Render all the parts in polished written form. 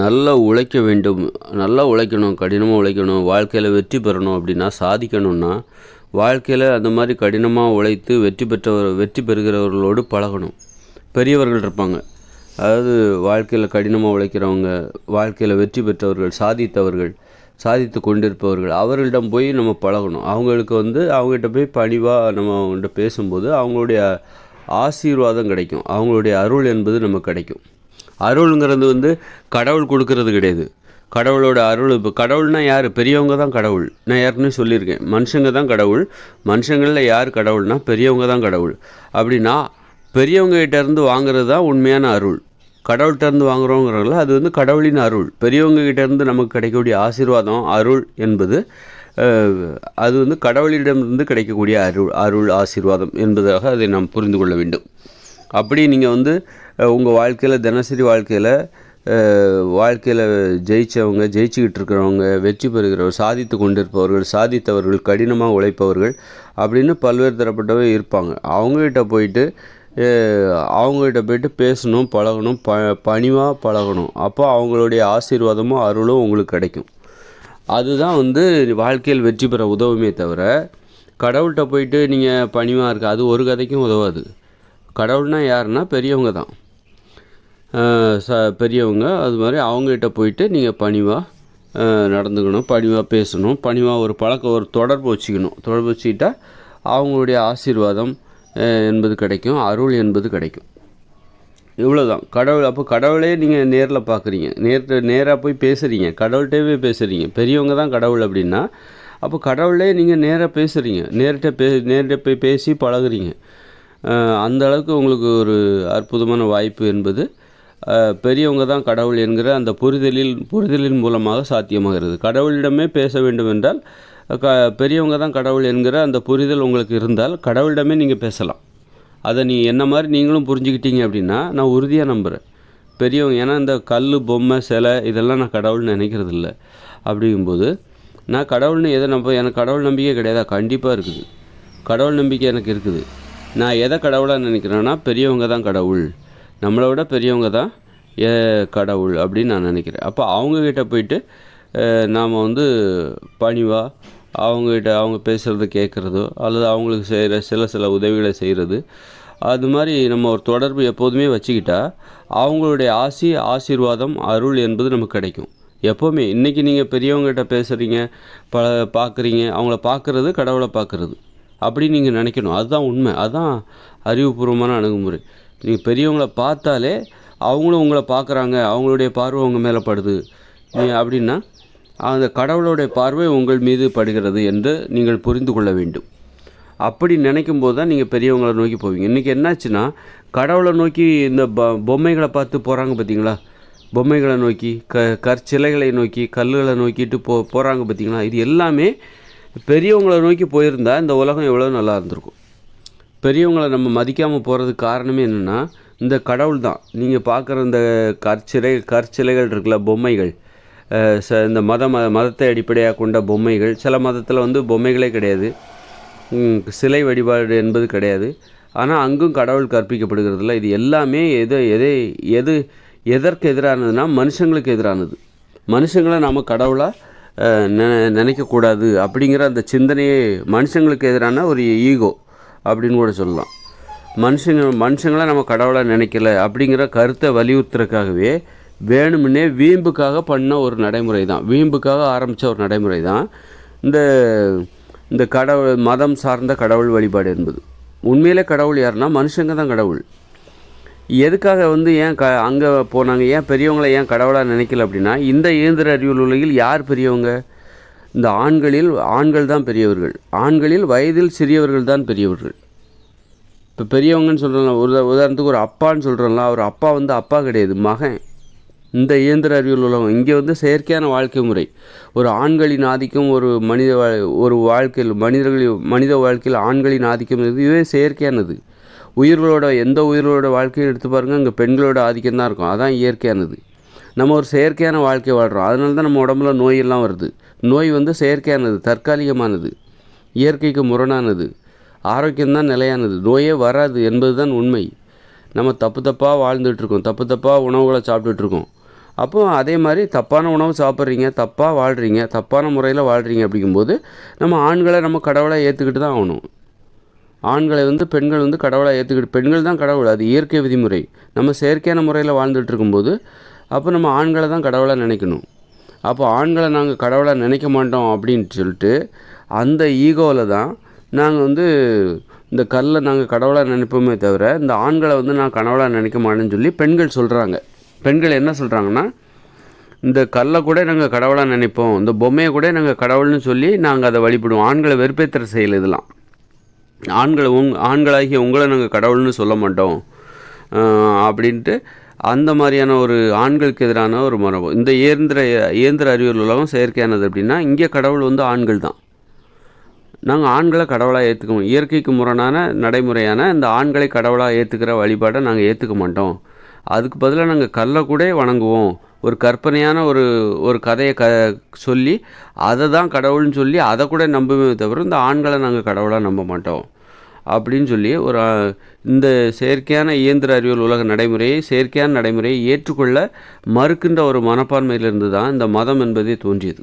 நல்லா உழைக்க வேண்டும். நல்லா உழைக்கணும், கடினமாக உழைக்கணும், வாழ்க்கையில் வெற்றி பெறணும் அப்படின்னா, சாதிக்கணும்னா, வாழ்க்கையில் அந்த மாதிரி கடினமாக உழைத்து வெற்றி பெறுகிறவர்களோடு பழகணும். பெரியவர்கள் இருப்பாங்க. அதாவது வாழ்க்கையில் கடினமாக உழைக்கிறவங்க, வாழ்க்கையில் வெற்றி பெற்றவர்கள், சாதித்து கொண்டிருப்பவர்கள், அவர்களிடம் போய் நம்ம பழகணும். அவங்ககிட்ட போய் பணிவாக நம்ம அவங்கள்ட்ட பேசும்போது அவங்களுடைய ஆசீர்வாதம் கிடைக்கும். அவங்களுடைய அருள் என்பது நமக்கு கிடைக்கும். அருளுங்கிறது கடவுள் கொடுக்கறது கிடையாது. கடவுளோட அருள். இப்போ கடவுள்னால் யார்? பெரியவங்க தான் கடவுள். நான் ஏற்கனவே சொல்லியிருக்கேன், மனுஷங்க தான் கடவுள். மனுஷங்களில் யார் கடவுள்னால் பெரியவங்க தான் கடவுள். அப்படின்னா பெரியவங்ககிட்டேருந்து வாங்குறது தான் உண்மையான அருள். கடவுள்கிட்டேருந்து வாங்குகிறோங்கிறதுல அது கடவுளின் அருள். பெரியவங்ககிட்டேருந்து நமக்கு கிடைக்கக்கூடிய ஆசீர்வாதம், அருள் என்பது அது கடவுளிடமிருந்து கிடைக்கக்கூடிய அருள் ஆசீர்வாதம் என்பதாக அதை நாம் புரிந்து கொள்ள வேண்டும். அப்படி நீங்கள் உங்கள் வாழ்க்கையில், தினசரி வாழ்க்கையில் ஜெயிச்சுக்கிட்டு இருக்கிறவங்க, வெற்றி பெறுகிறவர், சாதித்து கொண்டிருப்பவர்கள், சாதித்தவர்கள், கடினமாக உழைப்பவர்கள் அப்படின்னு பல்வேறு தரப்பட்டவங்க இருப்பாங்க. அவங்ககிட்ட போயிட்டு பேசணும், பழகணும், பணிவாக பழகணும். அப்போ அவங்களுடைய ஆசீர்வாதமும் அருளும் உங்களுக்கு கிடைக்கும். அதுதான் வாழ்க்கையில் வெற்றி பெற உதவுமே தவிர, கடவுள்கிட்ட போயிட்டு நீங்கள் பணிவாக இருக்க அது ஒரு கதைக்கும் உதவாது. கடவுள்னால் யாருன்னா பெரியவங்க தான். பெரியவங்க அது மாதிரி அவங்ககிட்ட போயிட்டு நீங்கள் பணிவாக நடந்துக்கணும், பணிவாக பேசணும், பணிவாக ஒரு தொடர்பு வச்சுக்கிட்டா அவங்களுடைய ஆசீர்வாதம் என்பது கிடைக்கும், அருள் என்பது கிடைக்கும். இவ்வளோதான் கடவுள். அப்போ கடவுளே நீங்கள் நேரில் பார்க்குறீங்க, நேராக போய் பேசுகிறீங்க, கடவுள்கிட்டவே பேசுகிறீங்க. பெரியவங்க தான் கடவுள் அப்படின்னா, அப்போ கடவுளே நீங்கள் நேராக பேசுகிறீங்க, நேர்கிட்ட போய் பேசி பழகுறீங்க. அந்த அளவுக்கு உங்களுக்கு ஒரு அற்புதமான வாய்ப்பு என்பது பெரியவங்க தான் கடவுள் என்கிற அந்த புரிதலின் மூலமாக சாத்தியமாகிறது. கடவுளிடமே பேச வேண்டும் என்றால் பெரியவங்க தான் கடவுள் என்கிற அந்த புரிதல் உங்களுக்கு இருந்தால் கடவுளிடமே நீங்கள் பேசலாம். அதை என்ன மாதிரி நீங்களும் புரிஞ்சுக்கிட்டீங்க அப்படின்னா நான் உறுதியாக நம்புகிறேன். பெரியவங்க, ஏன்னா இந்த கல், பொம்மை, சிலை இதெல்லாம் நான் கடவுள்னு நினைக்கிறது இல்லை. அப்படிங்கும்போது நான் கடவுள்னு எனக்கு கடவுள் நம்பிக்கை கிடையாதா? கண்டிப்பாக இருக்குது. கடவுள் நம்பிக்கை எனக்கு இருக்குது. நான் எதை கடவுளாக நினைக்கிறேன்னா பெரியவங்க தான் கடவுள், நம்மளை விட பெரியவங்க தான் கடவுள் அப்படின்னு நான் நினைக்கிறேன். அப்போ அவங்கக்கிட்ட போயிட்டு நாம் பணிவாக அவங்க பேசுகிறத கேட்குறதோ அல்லது அவங்களுக்கு செய்கிற சில உதவிகளை செய்கிறது, அது மாதிரி நம்ம ஒரு தொடர்பு எப்போதுமே வச்சுக்கிட்டா அவங்களுடைய ஆசீர்வாதம், அருள் என்பது நமக்கு கிடைக்கும் எப்போவுமே. இன்றைக்கி நீங்கள் பெரியவங்ககிட்ட பேசுகிறீங்க, பார்க்குறீங்க, அவங்கள பார்க்குறது கடவுளை பார்க்குறது அப்படி நீங்கள் நினைக்கணும். அதுதான் உண்மை, அதுதான் அறிவுபூர்வமான அணுகுமுறை. நீங்கள் பெரியவங்களை பார்த்தாலே அவங்களும் உங்களை பார்க்குறாங்க, அவங்களுடைய பார்வை உங்கள் மேலே படுது அப்படின்னா அந்த கடவுளுடைய பார்வை உங்கள் மீது படுகிறது என்று நீங்கள் புரிந்து கொள்ள வேண்டும். அப்படி நினைக்கும் போது தான் நீங்கள் பெரியவங்களை நோக்கி போவீங்க. இன்றைக்கி என்னாச்சுன்னா கடவுளை நோக்கி இந்த பொம்மைகளை பார்த்து போகிறாங்க பார்த்தீங்களா? பொம்மைகளை நோக்கி, கற்சிலைகளை நோக்கி, கல்லுகளை நோக்கிட்டு போகிறாங்க பார்த்தீங்களா? இது எல்லாமே பெரியவங்களை நோக்கி போயிருந்தால் இந்த உலகம் எவ்வளோ நல்லா இருந்திருக்கும். பெரியவங்களை நம்ம மதிக்காமல் போகிறதுக்கு காரணமே என்னென்னா இந்த கடவுள் தான். நீங்கள் பார்க்குற இந்த கற்சிலைகள் இருக்குல்ல, பொம்மைகள், இந்த மதத்தை அடிப்படையாக கொண்ட பொம்மைகள். சில மதத்தில் பொம்மைகளே கிடையாது, சிலை வழிபாடு என்பது கிடையாது. ஆனால் அங்கும் கடவுள் கற்பிக்கப்படுகிறதில்ல. இது எல்லாமே எதற்கு எதிரானதுன்னா மனுஷங்களுக்கு எதிரானது. மனுஷங்களை நம்ம கடவுளாக நினைக்கக்கூடாது அப்படிங்கிற அந்த சிந்தனையே மனுஷங்களுக்கு எதிரான ஒரு ஈகோ அப்படின்னு கூட சொல்லலாம். மனுஷங்களை நம்ம கடவுளாக நினைக்கல அப்படிங்கிற கருத்தை வலியுறுத்துறதுக்காகவே வேணுமுன்னே வீம்புக்காக பண்ண ஒரு நடைமுறை தான், வீம்புக்காக ஆரம்பித்த ஒரு நடைமுறை தான் இந்த கடவுள், மதம் சார்ந்த கடவுள் வழிபாடு என்பது. உண்மையிலே கடவுள் யாருன்னா மனுஷங்க தான் கடவுள். எதுக்காக ஏன் அங்கே போனாங்க, ஏன் பெரியவங்களை ஏன் கடவுளாக நினைக்கல அப்படின்னா, இந்த இயந்திர அறிவியல் உலகில் யார் பெரியவங்க? இந்த ஆண்கள் தான் பெரியவர்கள். ஆண்களில் வயதில் சிறியவர்கள் தான் பெரியவர்கள். இப்போ பெரியவங்கன்னு சொல்கிறோம்ல, உதாரணத்துக்கு ஒரு அப்பான்னு சொல்கிறோம்ல, அவர் அப்பா அப்பா கிடையாது, மகன். இந்த இயந்திர அறிவியல் உலகம் இங்கே செயற்கையான வாழ்க்கை முறை, ஒரு ஆண்களின் ஆதிக்கம், மனித வாழ்க்கையில் ஆண்களின் ஆதிக்கம் இதுவே செயற்கையானது. எந்த உயிர்களோட வாழ்க்கையை எடுத்து பாருங்கள், இங்கே பெண்களோட ஆதிக்கம் தான் இருக்கும். அதான் இயற்கையானது. நம்ம ஒரு செயற்கையான வாழ்க்கை வாழ்கிறோம், அதனால தான் நம்ம உடம்புல நோயெல்லாம் வருது. நோய் செயற்கையானது, தற்காலிகமானது, இயற்கைக்கு முரணானது. ஆரோக்கியம்தான் நிலையானது, நோயே வராது என்பது தான் உண்மை. நம்ம தப்பாக வாழ்ந்துட்டுருக்கோம், தப்பாக உணவுகளை சாப்பிட்டுட்ருக்கோம். அப்போ அதே மாதிரி தப்பான உணவு சாப்பிட்றீங்க, தப்பாக வாழ்கிறீங்க, தப்பான முறையில் வாழ்கிறீங்க அப்படிங்கும்போது நம்ம ஆண்களை நம்ம கடவுளாக ஏற்றுக்கிட்டு தான் ஆகணும். ஆண்களை பெண்கள் கடவுளாக ஏற்றுக்கிட்டு, பெண்கள் தான் கடவுள், அது இயற்கை விதிமுறை. நம்ம செயற்கையான முறையில் வாழ்ந்துட்டு இருக்கும்போது அப்போ நம்ம ஆண்களை தான் கடவுளாக நினைக்கணும். அப்போ ஆண்களை நாங்கள் கடவுளாக நினைக்க மாட்டோம் அப்படின்ட்டு சொல்லிட்டு அந்த ஈகோவில் தான் நாங்கள் இந்த கல்லை நாங்கள் கடவுளாக நினைப்போமே தவிர இந்த ஆண்களை நான் கடவுளாக நினைக்க மாட்டேன்னு சொல்லி பெண்கள் சொல்கிறாங்க. பெண்கள் என்ன சொல்கிறாங்கன்னா, இந்த கல்லை கூட நாங்கள் கடவுளாக நினைப்போம், இந்த பொம்மையை கூட நாங்கள் கடவுள்னு சொல்லி நாங்கள் அதை வழிபடுவோம். ஆண்களை வெறுப்பேற்றுற செயல் இதெல்லாம். ஆண்களாகிய உங்களை நாங்கள் கடவுள்னு சொல்ல மாட்டோம் அப்படின்ட்டு அந்த மாதிரியான ஒரு ஆண்களுக்கு எதிரான ஒரு மரபு. இந்த இயந்திர அறிவியல் உலகம் செயற்கையானது அப்படின்னா இங்கே கடவுள் ஆண்கள் தான். நாங்கள் ஆண்களை கடவுளாக ஏற்றுக்கணும். இயற்கைக்கு முரணான நடைமுறையான இந்த ஆண்களை கடவுளாக ஏற்றுக்கிற வழிபாட்டை நாங்கள் ஏற்றுக்க மாட்டோம். அதுக்கு பதிலாக நாங்கள் கல்லை கூட வணங்குவோம். ஒரு கற்பனையான ஒரு கதையை சொல்லி அதை தான் கடவுள்னு சொல்லி அதை கூட நம்புமே தவிர இந்த ஆண்களை நாங்கள் கடவுளாக நம்ப மாட்டோம் அப்படின்னு சொல்லி இந்த செயற்கையான இயந்திர அறிவியல் உலக நடைமுறையை, செயற்கையான நடைமுறையை ஏற்றுக்கொள்ள மறுக்கின்ற ஒரு மனப்பான்மையிலிருந்து தான் இந்த மதம் என்பதே தோன்றியது.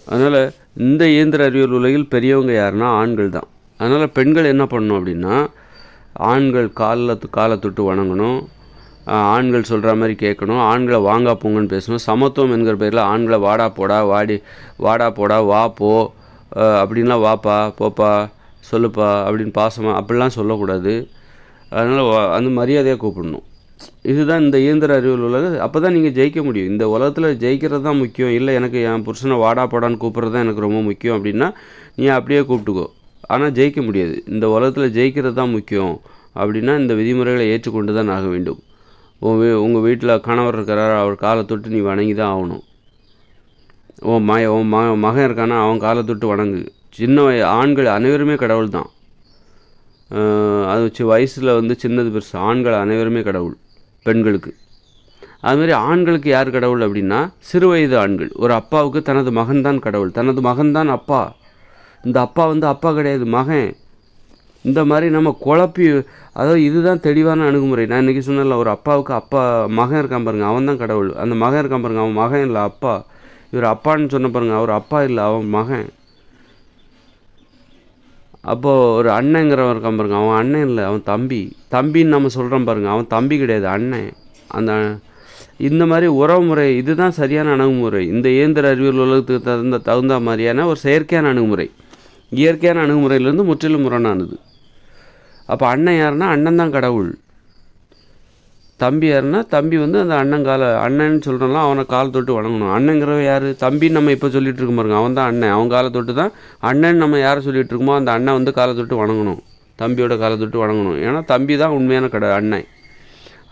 அதனால் இந்த இயந்திர அறிவியல் உலகில் பெரியவங்க யாருன்னா ஆண்கள் தான். அதனால் பெண்கள் என்ன பண்ணணும் அப்படின்னா, ஆண்கள் காலை தொட்டு வணங்கணும், ஆண்கள் சொல்கிற மாதிரி கேட்கணும், ஆண்களை வாங்கா போங்கன்னு பேசணும். சமத்துவம் என்கிற பேரில் ஆண்களை வாடா போடா வா போ அப்படின்லாம் வாப்பா போப்பா சொல்லுப்பா அப்படின்னு பாசமாக அப்படிலாம் சொல்லக்கூடாது. அதனால் அந்த மரியாதையாக கூப்பிடணும். இதுதான் இந்த இயந்திர அறிவியல் உலகம். அப்போ தான் நீங்கள் ஜெயிக்க முடியும். இந்த உலகத்தில் ஜெயிக்கிறது தான் முக்கியம். இல்லை எனக்கு என் புருஷனை வாடா போடான்னு கூப்பிட்றது தான் எனக்கு ரொம்ப முக்கியம் அப்படின்னா நீ அப்படியே கூப்பிட்டுக்கோ. ஆனால் ஜெயிக்க முடியாது. இந்த உலகத்தில் ஜெயிக்கிறது தான் முக்கியம் அப்படின்னா இந்த விதிமுறைகளை ஏற்றுக்கொண்டு தான் ஆக வேண்டும். உங்கள் வீட்டில் கணவர் இருக்கிறார், அவர் காலை தொட்டு நீ வணங்கி தான் ஆகணும். உன் மகன் இருக்கானா, அவன் காலை தொட்டு வணங்கு. ஆண்கள் அனைவருமே கடவுள் தான். அது வயசில் சின்னது பெருசு, ஆண்கள் அனைவருமே கடவுள் பெண்களுக்கு. அதுமாதிரி ஆண்களுக்கு யார் கடவுள் அப்படின்னா சிறு வயது ஆண்கள். ஒரு அப்பாவுக்கு தனது மகன் தான் கடவுள், தனது மகன் தான் அப்பா. இந்த அப்பா அப்பா கிடையாது, மகன். இந்த மாதிரி நம்ம குழப்பி, அதாவது இதுதான் தெளிவான அணுகுமுறை. நான் இன்றைக்கி சொன்னேன்ல, ஒரு அப்பாவுக்கு மகன் இருக்கான் பாருங்கள், அவன் தான் கடவுள். அந்த மகன் இருக்கான் பாருங்கள், அவன் மகன் இல்லை அப்பா. இவர் அப்பான்னு சொன்ன பாருங்கள், அவர் அப்பா இல்லை, அவன் மகன். அப்போது ஒரு அண்ணங்கிறவன் இருக்கான் பாருங்க, அவன் அண்ணன் இல்லை, அவன் தம்பின்னு நம்ம சொல்கிறோம் பாருங்கள், அவன் தம்பி கிடையாது, அண்ணன். இந்த மாதிரி உறவு முறை, இதுதான் சரியான அணுகுமுறை. இந்த இயந்திர அறிவியல் உலகத்துக்கு தகுந்த மாதிரியான ஒரு செயற்கையான அணுகுமுறை. இயற்கையான அணுகுமுறையிலேருந்து முற்றிலும் முரணானது. அப்போ அண்ணன் யாருன்னா அண்ணன் தான் கடவுள். தம்பி யாருன்னா தம்பி அந்த அண்ணன்னு சொல்கிறோம்லாம், அவனை கால் தொட்டு வணங்கணும். அண்ணங்கிறவ யார்? தம்பின்னு நம்ம இப்போ சொல்லிட்டு இருக்கோம் பாருங்க, அவன் தான் அண்ணன். அவன் காலை தொட்டு தான் அண்ணன் நம்ம யாரை சொல்லிட்டு இருக்கோமோ அந்த அண்ணன் காலை தொட்டு வணங்கணும், தம்பியோட காலை தொட்டு வணங்கணும். ஏன்னா தம்பி தான் உண்மையான அண்ணன்.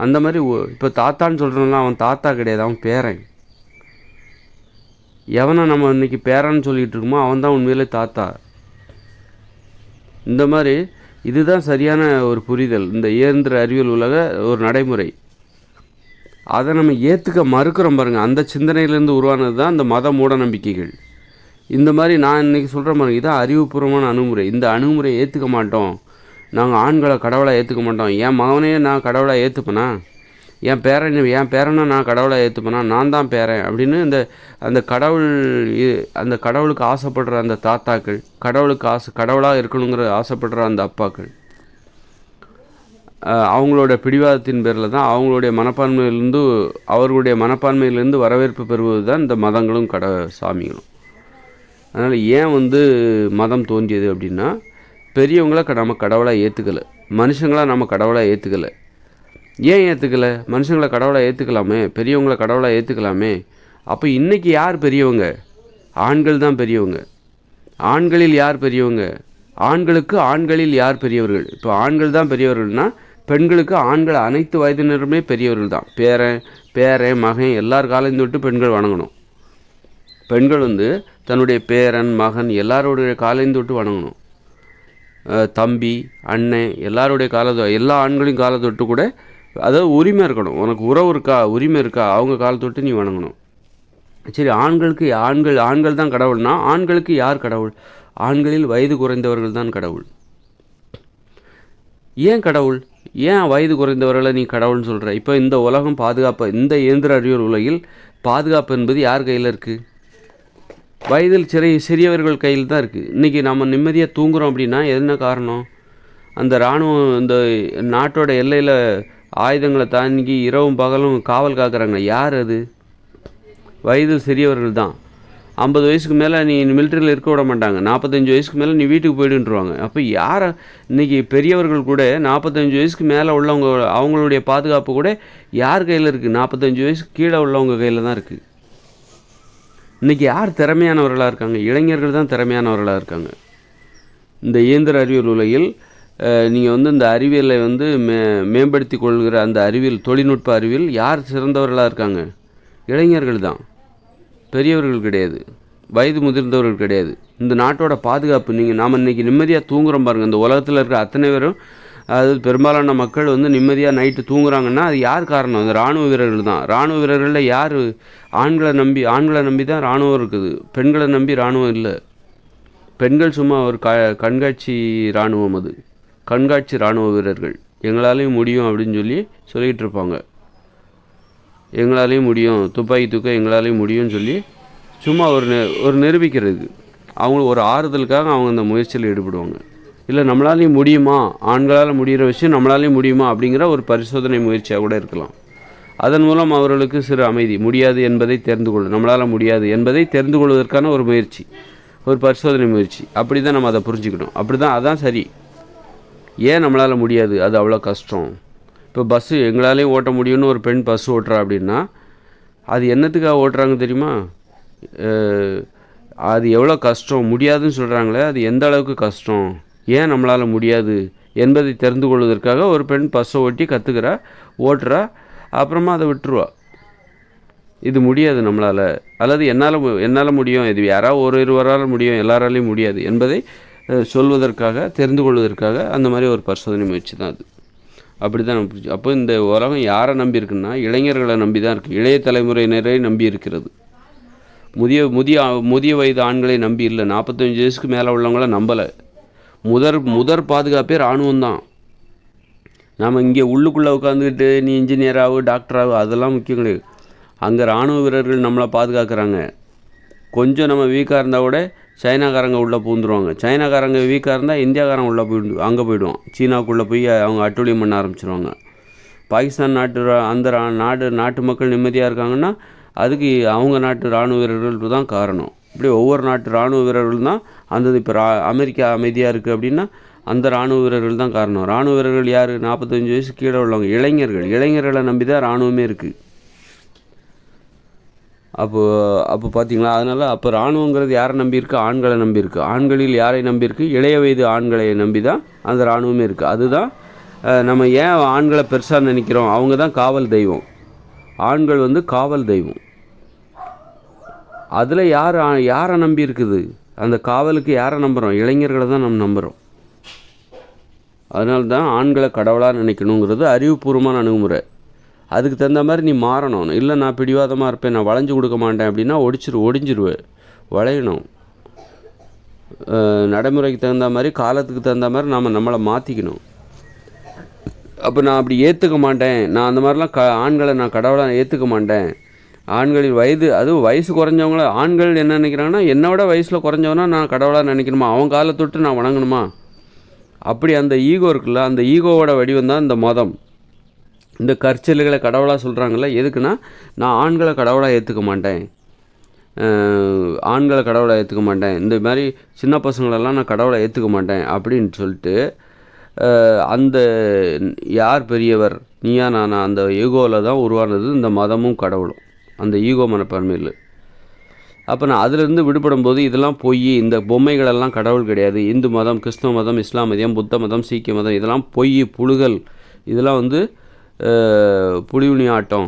அந்த மாதிரி இப்போ தாத்தான்னு சொல்கிறோம்லாம், அவன் தாத்தா கிடையாது, அவன் பேரன். எவனை நம்ம இன்றைக்கி பேரன்னு சொல்லிகிட்டு இருக்கோமோ அவன் தான் உண்மையிலே தாத்தா. இந்த மாதிரி இதுதான் சரியான ஒரு புரிதல், இந்த இயந்திர அறிவியல் உலக ஒரு நடைமுறை. அதை நம்ம ஏற்றுக்க மறுக்கிறோம் பாருங்கள். அந்த சிந்தனையிலேருந்து உருவானது தான் இந்த மத மூட நம்பிக்கைகள். இந்த மாதிரி நான் இன்றைக்கி சொல்கிற மாதிரி இதான் அறிவுபூர்வமான அணுகுமுறை. இந்த அணுகுமுறையை ஏற்றுக்க மாட்டோம். நாங்கள் ஆண்களை கடவுளாக ஏற்றுக்க மாட்டோம். என் மகனையே நான் கடவுளாக ஏற்றுப்பேனா, என் பேரனை நான் கடவுளாக ஏற்றுப்பேனா, நான் தான் பேரன் அப்படின்னு அந்த கடவுளுக்கு ஆசைப்படுற அந்த தாத்தாக்கள், கடவுளாக இருக்கணுங்கிற ஆசைப்படுற அந்த அப்பாக்கள், அவங்களோட பிடிவாதத்தின் பேரில் தான் அவர்களுடைய மனப்பான்மையிலேருந்து வரவேற்பு பெறுவது தான் இந்த மதங்களும் சாமிகளும். அதனால் ஏன் மதம் தோன்றியது அப்படின்னா, பெரியவங்கள நம்ம கடவுளாக ஏற்றுக்கலை, மனுஷங்களாக நம்ம கடவுளாக ஏற்றுக்கலை. ஏன் ஏற்றுக்கலை? மனுஷங்களை கடவுளாக ஏற்றுக்கலாமே, பெரியவங்களை கடவுளாக ஏற்றுக்கலாமே. அப்போ இன்றைக்கி யார் பெரியவங்க? ஆண்கள் தான் பெரியவங்க. ஆண்களில் யார் பெரியவங்க? ஆண்களில் யார் பெரியவர்கள்? இப்போ ஆண்கள் தான் பெரியவர்கள்னால் பெண்களுக்கு ஆண்கள் அனைத்து வயதினருமே பெரியவர்கள் தான். பேரன் மகன் எல்லார் காலையும் தொட்டு பெண்கள் வணங்கணும். பெண்கள் தன்னுடைய பேரன் மகன் எல்லாரோடைய காலையும் தொட்டு வணங்கணும். தம்பி அண்ணன் எல்லாருடைய எல்லா ஆண்களையும் காலை தொட்டு கூட, அதாவது உரிமை இருக்கணும். உனக்கு உறவு இருக்கா, உரிமை இருக்கா, அவங்க காலை தொட்டு நீ வணங்கணும். சரி, ஆண்கள் தான் கடவுள்னா ஆண்களுக்கு யார் கடவுள்? ஆண்களில் வயது குறைந்தவர்கள் தான் கடவுள். ஏன் கடவுள்? ஏன் வயது குறைந்தவர்களை நீ கடவுள்னு சொல்கிற? இப்போ இந்த உலகம் பாதுகாப்பு, இந்த இயந்திர அறிவியல் உலகில் பாதுகாப்பு என்பது யார் கையில் இருக்குது? வயதில் சிறியவர்கள் கையில் தான் இருக்குது. இன்றைக்கி நம்ம நிம்மதியாக தூங்குகிறோம் அப்படின்னா என்ன காரணம்? அந்த இராணுவம் இந்த நாட்டோட எல்லையில் ஆயுதங்களை தாங்கி இரவும் பகலும் காவல் காக்குறாங்க. யார் அது? வயதில் சிறியவர்கள் தான். 50 வயசுக்கு மேலே நீ மிலிட்ரியில் இருக்க விட மாட்டாங்க. 45 வயசுக்கு மேலே நீ வீட்டுக்கு போய்டுன்றுவாங்க. அப்போ யாரை இன்றைக்கி பெரியவர்கள் கூட 45 வயசுக்கு மேலே உள்ளவங்க அவங்களுடைய பாதுகாப்பு கூட யார் கையில் இருக்குது? 45 வயசுக்கு கீழே உள்ளவங்க கையில் தான் இருக்குது. இன்றைக்கி யார் திறமையானவர்களாக இருக்காங்க? இளைஞர்கள் தான் திறமையானவர்களாக இருக்காங்க. இந்த இயந்திர அறிவியல் உலகில் நீங்கள் இந்த அறிவியலை மேம்படுத்தி கொள்கிற அந்த அறிவியல், தொழில்நுட்ப அறிவியல் யார் சிறந்தவர்களாக இருக்காங்க? இளைஞர்கள் தான், பெரியவர்கள் கிடையாது, வயது முதிர்ந்தவர்கள் கிடையாது. இந்த நாட்டோட பாதுகாப்பு நாம் இன்றைக்கி நிம்மதியாக தூங்குகிறோம் பாருங்கள். இந்த உலகத்தில் இருக்கிற அத்தனை பேரும், அதாவது பெரும்பாலான மக்கள் நிம்மதியாக நைட்டு தூங்குறாங்கன்னா அது யார் காரணம்? அந்த இராணுவ வீரர்கள் தான். இராணுவ வீரர்களில் யார்? ஆண்களை நம்பி தான் இராணுவம் இருக்குது. பெண்களை நம்பி இராணுவம் இல்லை. பெண்கள் சும்மா ஒரு கண்காட்சி இராணுவம், அது கண்காட்சி இராணுவ வீரர்கள். எங்களாலேயும் முடியும் அப்படின்னு சொல்லிகிட்டு இருப்பாங்க. எங்களாலேயும் முடியும், துப்பாக்கி தூக்க எங்களாலேயும் முடியும்னு சொல்லி சும்மா ஒரு நிரூபிக்கிறது, அவங்களுக்கு ஒரு ஆறுதலுக்காக அவங்க அந்த முயற்சியில் ஈடுபடுவாங்க. இல்லை நம்மளாலேயும் முடியுமா, ஆண்களால் முடிகிற விஷயம் நம்மளாலேயும் முடியுமா அப்படிங்கிற ஒரு பரிசோதனை முயற்சியாக கூட இருக்கலாம். அதன் மூலம் அவர்களுக்கு சிறு அமைதி, முடியாது என்பதை நம்மளால் முடியாது என்பதை தெரிந்து கொள்வதற்கான ஒரு முயற்சி, ஒரு பரிசோதனை முயற்சி. அப்படி தான் நம்ம அதை புரிஞ்சுக்கணும். அப்படி தான், அதான் சரி. ஏன் நம்மளால் முடியாது? அது அவ்வளோ கஷ்டம். இப்போ பஸ்ஸு எங்களாலேயும் ஓட்ட முடியும்னு ஒரு பெண் பஸ் ஓட்டுறா அப்படின்னா அது என்னத்துக்காக ஓட்டுறாங்க தெரியுமா? அது எவ்வளோ கஷ்டம், முடியாதுன்னு சொல்கிறாங்களே, அது எந்த அளவுக்கு கஷ்டம், ஏன் நம்மளால் முடியாது என்பதை தெரிந்து கொள்வதற்காக ஒரு பெண் பஸ்ஸை ஓட்டி கற்றுக்கிறா, ஓட்டுறா, அப்புறமா அதை விட்டுருவா. இது முடியாது நம்மளால், அல்லது என்னால் முடியும், இது யாராவது இருவரால் முடியும், எல்லாராலையும் முடியாது என்பதை சொல்வதற்காக, தெரிந்து கொள்வதற்காக அந்த மாதிரி ஒரு பரிசோதனை முயற்சி தான் அது. அப்படி தான் நம்ம அப்போ இந்த உலகம் யாரை நம்பி இருக்குன்னா இளைஞர்களை நம்பி தான் இருக்குது. இளைய தலைமுறையினரை நம்பி இருக்கிறது. முதிய வயது ஆண்களை நம்பி இல்லை. 45 வயசுக்கு மேலே உள்ளவங்கள நம்பலை. முதற் பாதுகாப்பே இராணுவம் தான். நாம் இங்கே உள்ளுக்குள்ளே உட்காந்துக்கிட்டு நீ இன்ஜினியராகு, டாக்டராகு, அதெல்லாம் முக்கியம் கிடையாது. அங்கே இராணுவ வீரர்கள் நம்மளை பாதுகாக்கிறாங்க. கொஞ்சம் நம்ம வீக்காக இருந்தால் கூட சைனாக்காரங்க உள்ளே பூந்துருவாங்க. சைனாக்காரங்க வீக்காக இருந்தால் இந்தியாக்காரங்க உள்ளே அங்கே போய்டுவோம். சீனாவுக்குள்ளே போய் அவங்க அட்டூழியம் பண்ண ஆரம்பிச்சிருவாங்க. பாகிஸ்தான் நாட்டு மக்கள் நிம்மதியாக இருக்காங்கன்னா அதுக்கு அவங்க நாட்டு இராணுவ வீரர்கள் தான் காரணம். இப்படி ஒவ்வொரு நாட்டு இராணுவ வீரர்கள் தான் இப்போ அமெரிக்கா அமைதியாக இருக்குது அப்படின்னா அந்த இராணுவ வீரர்கள் தான் காரணம். இராணுவ வீரர்கள் யார்? 45 வயசு கீழே உள்ளவங்க, இளைஞர்களை நம்பி தான் இராணுவமே இருக்குது. அப்போ பார்த்தீங்களா? அதனால் அப்போ இராணுவங்கிறது யாரை நம்பியிருக்கு? ஆண்களை நம்பியிருக்கு. ஆண்களில் யாரை நம்பியிருக்கு? இளைய வயது ஆண்களை நம்பி தான் அந்த இராணுவமே இருக்குது. அதுதான் நம்ம ஏன் ஆண்களை பெருசாக நினைக்கிறோம்? அவங்க தான் காவல் தெய்வம். ஆண்கள் காவல் தெய்வம். அதில் யாரை நம்பி இருக்குது? அந்த காவலுக்கு யாரை நம்புகிறோம்? இளைஞர்களை தான் நம்ம நம்புகிறோம். அதனால தான் ஆண்களை கடவுளாக நினைக்கணுங்கிறது அறிவுபூர்வமான அணுகுமுறை. அதுக்கு தகுந்த மாதிரி நீ மாறணும். இல்லை நான் பிடிவாதமாக இருப்பேன், நான் வளைஞ்சு கொடுக்க மாட்டேன் அப்படின்னா ஒடிஞ்சிருவேன். வளையணும். நடைமுறைக்கு தகுந்த மாதிரி, காலத்துக்கு தகுந்த மாதிரி நம்மளை மாற்றிக்கணும். அப்போ நான் அப்படி ஏற்றுக்க மாட்டேன், நான் அந்த மாதிரிலாம் ஆண்களை நான் கடவுளாக ஏற்றுக்க மாட்டேன். ஆண்களின் அதுவும் வயசு குறைஞ்சவங்கள ஆண்கள் என்ன நினைக்கிறாங்கன்னா, என்னோட வயசில் குறைஞ்சவனா நான் கடவுளாக நினைக்கணுமா, அவன் காலை தொட்டு நான் வணங்கணுமா, அப்படி அந்த ஈகோ இருக்குல்ல, அந்த ஈகோவோட வடிவம் தான் இந்த மதம். இந்த கற்செல்களை கடவுளாக சொல்கிறாங்கல்ல, எதுக்குன்னா நான் ஆண்களை கடவுளாக ஏற்றுக்க மாட்டேன், இந்த மாதிரி சின்ன பசங்களெல்லாம் நான் கடவுளை ஏற்றுக்க மாட்டேன் அப்படின்னு சொல்லிட்டு அந்த யார் பெரியவர், நீயா நானா, அந்த ஈகோவில் தான் உருவானது இந்த மதமும் கடவுளும், அந்த ஈகோ மனப்பான்மையில். அப்போ நான் அதிலிருந்து விடுபடும் போது இதெல்லாம் பொய், இந்த பொம்மைகளெல்லாம் கடவுள் கிடையாது, இந்து மதம், கிறிஸ்தவ மதம், இஸ்லாம் மதம், புத்த மதம், சீக்கிய மதம், இதெல்லாம் பொய், புழுகல், இதெல்லாம் புலிவுனி ஆட்டம்.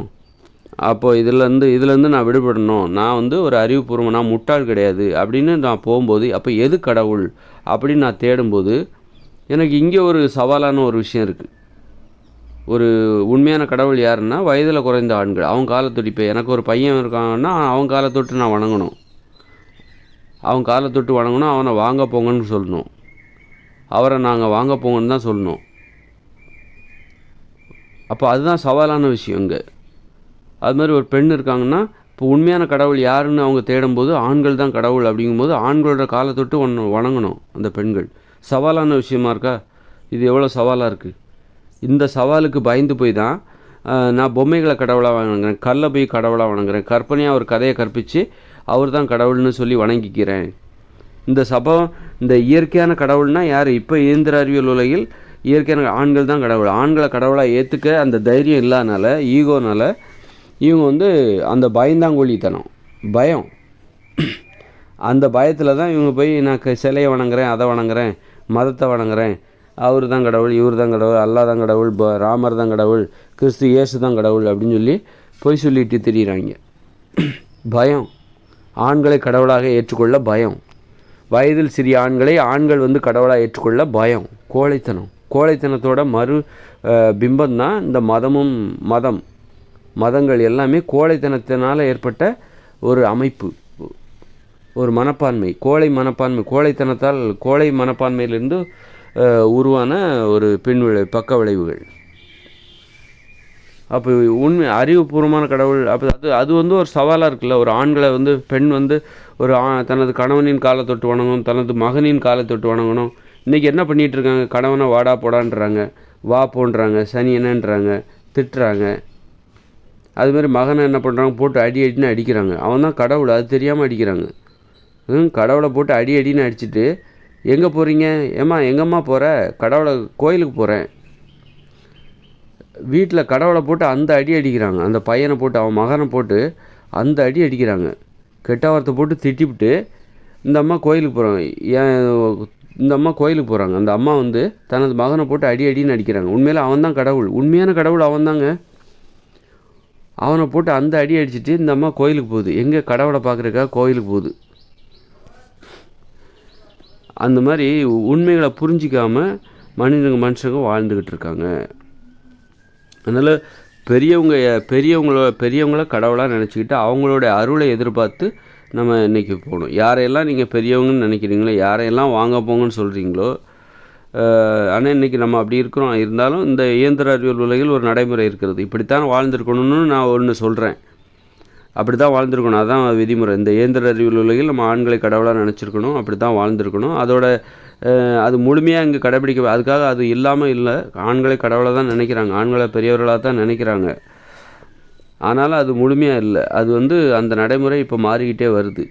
அப்போது இதிலேருந்து நான் விடுபடணும், நான் ஒரு அறிவுபூர்வம், நான் முட்டாள் கிடையாது அப்படின்னு நான் போகும்போது, அப்போ எது கடவுள் அப்படின்னு நான் தேடும்போது எனக்கு இங்கே ஒரு சவாலான ஒரு விஷயம் இருக்குது. ஒரு உண்மையான கடவுள் யாருன்னா வயதில் குறைந்த ஆண்கள், அவங்க காலை தொட்டிப்பேன். எனக்கு ஒரு பையன் இருக்காங்கன்னா அவங்க காலை தொட்டு நான் வணங்கணும், அவனை வாங்க போங்கன்னு சொல்லணும், அவரை நாங்கள் வாங்க போங்கன்னு தான் சொல்லணும். அப்போ அதுதான் சவாலான விஷயம் இங்கே. அது மாதிரி ஒரு பெண் இருக்காங்கன்னா, இப்போ உண்மையான கடவுள் யாருன்னு அவங்க தேடும்போது ஆண்கள் தான் கடவுள் அப்படிங்கும்போது ஆண்களோட காலை தொட்டு வணங்கணும் அந்த பெண்கள். சவாலான விஷயமா இருக்கா? இது எவ்வளோ சவாலாக இருக்குது. இந்த சவாலுக்கு பயந்து போய் தான் நான் பொம்மைகளை கடவுளாக வணங்குறேன், கல்லை போய் கடவுளாக வணங்குறேன், கற்பனையாக ஒரு கதையை கற்பித்து அவர் தான் கடவுள்னு சொல்லி வணங்கிக்கிறேன். இந்த இயற்கையான கடவுள்னால் யார்? இப்போ இயந்திர அறிவியல் உலகில் இயற்கையான ஆண்கள் தான் கடவுள். ஆண்களை கடவுளாக ஏற்றுக்க அந்த தைரியம் இல்லாதனால, ஈகோனால் இவங்க அந்த பயந்தாங்கொழித்தனம், பயம், அந்த பயத்தில் தான் இவங்க போய் நான் சிலையை வணங்குறேன், அதை வணங்குறேன், மதத்தை வணங்குறேன், அவர் தான் கடவுள், இவர் தான் கடவுள், அல்லாஹ் தான் கடவுள், ராமர் தான் கடவுள், கிறிஸ்து இயேசு தான் கடவுள் அப்படின்னு சொல்லி போய் சொல்லிட்டு திரியிறாங்க. பயம், ஆண்களை கடவுளாக ஏற்றுக்கொள்ள பயம், வயதில் சிறிய ஆண்கள் கடவுளாக ஏற்றுக்கொள்ள பயம், கோழைத்தனத்தோட மறு பிம்பம் தான் இந்த மதங்கள் எல்லாமே கோழைத்தனத்தினால் ஏற்பட்ட ஒரு அமைப்பு, ஒரு மனப்பான்மை, கோழை மனப்பான்மையிலிருந்து உருவான ஒரு பக்க விளைவுகள். அப்போ அறிவுபூர்வமான கடவுள் அப்போ அது ஒரு சவாலாக இருக்குல்ல. ஒரு ஆண்களை பெண் ஒரு தனது கணவனின் காலை தொட்டு வணங்கணும், தனது மகனின் காலை தொட்டு வணங்கணும். இன்றைக்கி என்ன பண்ணிகிட்டு இருக்காங்க? கணவனை வாடா போடான்றாங்க, வா போன்றாங்க, சனி என்னன்றாங்க, திட்டுறாங்க. அதுமாதிரி மகனை என்ன பண்ணுறாங்க? போட்டு அடின்னு அடிக்கிறாங்க. அவன் தான் கடவுள், அது தெரியாமல் அடிக்கிறாங்க. கடவுளை போட்டு அடின்னு அடிச்சுட்டு எங்கே போகிறீங்க? ஏம்மா எங்கம்மா போகிற? கோயிலுக்கு போகிறேன். வீட்டில் கடவுளை போட்டு அந்த அடிக்கிறாங்க. அந்த பையனை போட்டு, அவன் மகனை போட்டு அந்த அடிக்கிறாங்க. கெட்ட வார்த்தை போட்டு திட்டிவிட்டு இந்த அம்மா கோயிலுக்கு போகிறாங்க. இந்த அம்மா கோயிலுக்கு போகிறாங்க. அந்த அம்மா தனது மகனை போட்டு அடின்னு அடிக்கிறாங்க. உண்மையில் அவன் தான் கடவுள், உண்மையான கடவுள் அவன் தாங்க. அவனை போட்டு அந்த அடிச்சுட்டு இந்த அம்மா கோயிலுக்கு போகுது. எங்கே? கடவுளை பார்க்குறக்கா கோயிலுக்கு போகுது. அந்த மாதிரி உண்மைகளை புரிஞ்சிக்காமல் மனுஷங்க வாழ்ந்துக்கிட்டு இருக்காங்க. அதனால் பெரியவங்கள கடவுளாக நினச்சிக்கிட்டு அவங்களோட அருளை எதிர்பார்த்து நம்ம இன்றைக்கி போகணும். யாரையெல்லாம் நீங்கள் பெரியவங்கன்னு நினைக்கிறீங்களோ, யாரையெல்லாம் வாங்க போங்கன்னு சொல்கிறீங்களோ, ஆனால் இன்றைக்கி நம்ம அப்படி இருக்கிறோம். இருந்தாலும் இந்த இயந்திர அறிவியல் உலகில் ஒரு நடைமுறை இருக்கிறது. இப்படித்தான் வாழ்ந்துருக்கணும்னு நான் ஒன்று சொல்கிறேன். அப்படி தான் வாழ்ந்துருக்கணும், அதுதான் விதிமுறை. இந்த இயந்திர அறிவியல் உலகில் நம்ம ஆண்களை கடவுளாக நினச்சிருக்கணும், அப்படி தான் வாழ்ந்துருக்கணும். அது முழுமையாக இங்கே கடைபிடிக்க, அதுக்காக அது இல்லாமல் இல்லை. ஆண்களை கடவுளாக தான் நினைக்கிறாங்க, ஆண்களை பெரியவர்களாக தான் நினைக்கிறாங்க. ஆனாலும் அது முழுமையாக இல்லை. அது அந்த நடைமுறை இப்போ மாறிக்கிட்டே வருது.